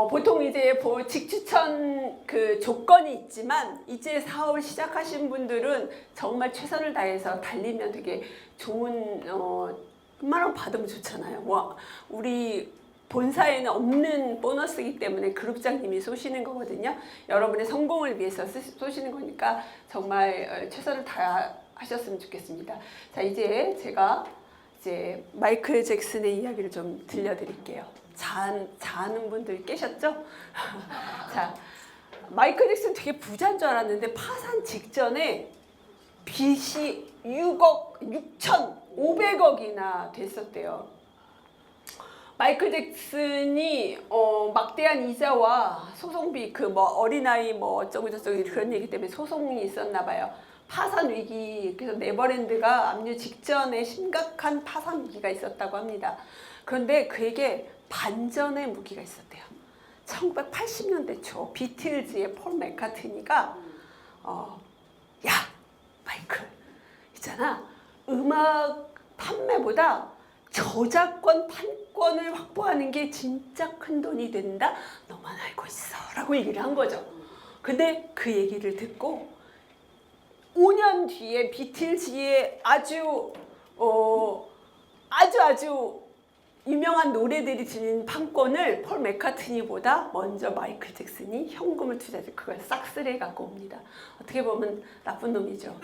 보통 이제 직추천 그 조건이 있지만 이제 사업을 시작하신 분들은 정말 최선을 다해서 달리면 되게 좋은 웬만하면 받으면 좋잖아요. 우리 본사에는 없는 보너스이기 때문에 그룹장님이 쏘시는 거거든요. 여러분의 성공을 위해서 쏘시는 거니까 정말 최선을 다하셨으면 좋겠습니다. 자, 이제 제가 마이클 잭슨의 이야기를 좀 들려드릴게요. 자는 분들 계셨죠? 자, 마이클 잭슨 되게 부자인 줄 알았는데 파산 직전에 빚이 6억 6,500억이나 됐었대요. 마이클 잭슨이 막대한 이자와 소송비 어린아이 어쩌고 저쩌고 그런 얘기 때문에 소송이 있었나 봐요. 파산 위기, 그래서 네버랜드가 압류 직전에 심각한 파산 위기가 있었다고 합니다. 그런데 그에게 반전의 무기가 있었대요. 1980년대 초 비틀즈의 폴 맥카트니가 야, 마이클 있잖아. 음악 판매보다 저작권 판권을 확보하는 게 진짜 큰 돈이 된다. 너만 알고 있어. 라고 얘기를 한 거죠. 근데 그 얘기를 듣고 5년 뒤에 비틀즈의 아주 유명한 노래들이 지닌 판권을 폴 맥카트니보다 먼저 마이클 잭슨이 현금을 투자해서 그걸 싹쓸이 갖고 옵니다. 어떻게 보면 나쁜 놈이죠.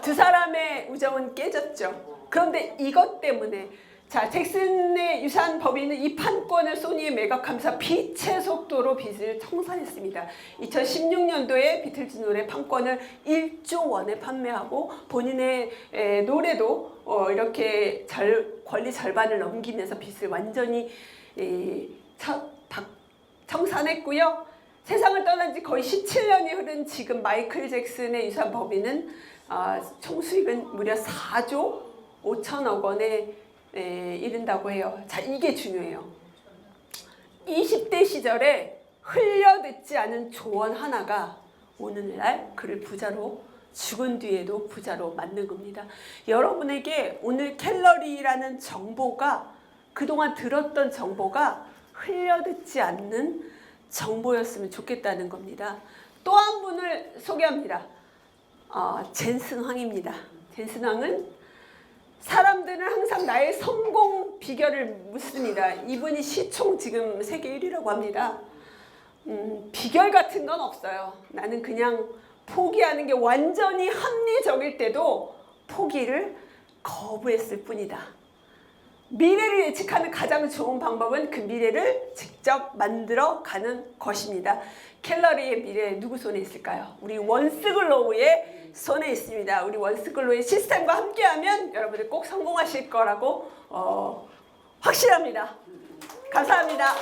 두 사람의 우정은 깨졌죠. 그런데 이것 때문에 잭슨의 유산 법인은 이 판권을 소니에 매각하면서 빛의 속도로 빚을 청산했습니다. 2016년도에 비틀즈 노래 판권을 1조 원에 판매하고 본인의 노래도 이렇게 권리 절반을 넘기면서 빚을 완전히 청산했고요. 세상을 떠난 지 거의 17년이 흐른 지금 마이클 잭슨의 유산 법인은 총 수익은 무려 4조 5천억 원에 이른다고 해요. 자, 이게 중요해요. 20대 시절에 흘려듣지 않은 조언 하나가 오늘날 그를 부자로, 죽은 뒤에도 부자로 만든 겁니다. 여러분에게 오늘 캘러리라는 정보가, 그동안 들었던 정보가 흘려듣지 않는 정보였으면 좋겠다는 겁니다. 또 한 분을 소개합니다. 젠슨 황입니다. 젠슨 황은 사람들은 항상 나의 성공 비결을 묻습니다. 이분이 시총 지금 세계 1위라고 합니다. 비결 같은 건 없어요. 나는 그냥 포기하는 게 완전히 합리적일 때도 포기를 거부했을 뿐이다. 미래를 예측하는 가장 좋은 방법은 그 미래를 직접 만들어 가는 것입니다. 캘러리의 미래 누구 손에 있을까요? 우리 원스글로우의 손에 있습니다. 우리 원스글로우의 시스템과 함께하면 여러분들 꼭 성공하실 거라고 확실합니다. 감사합니다.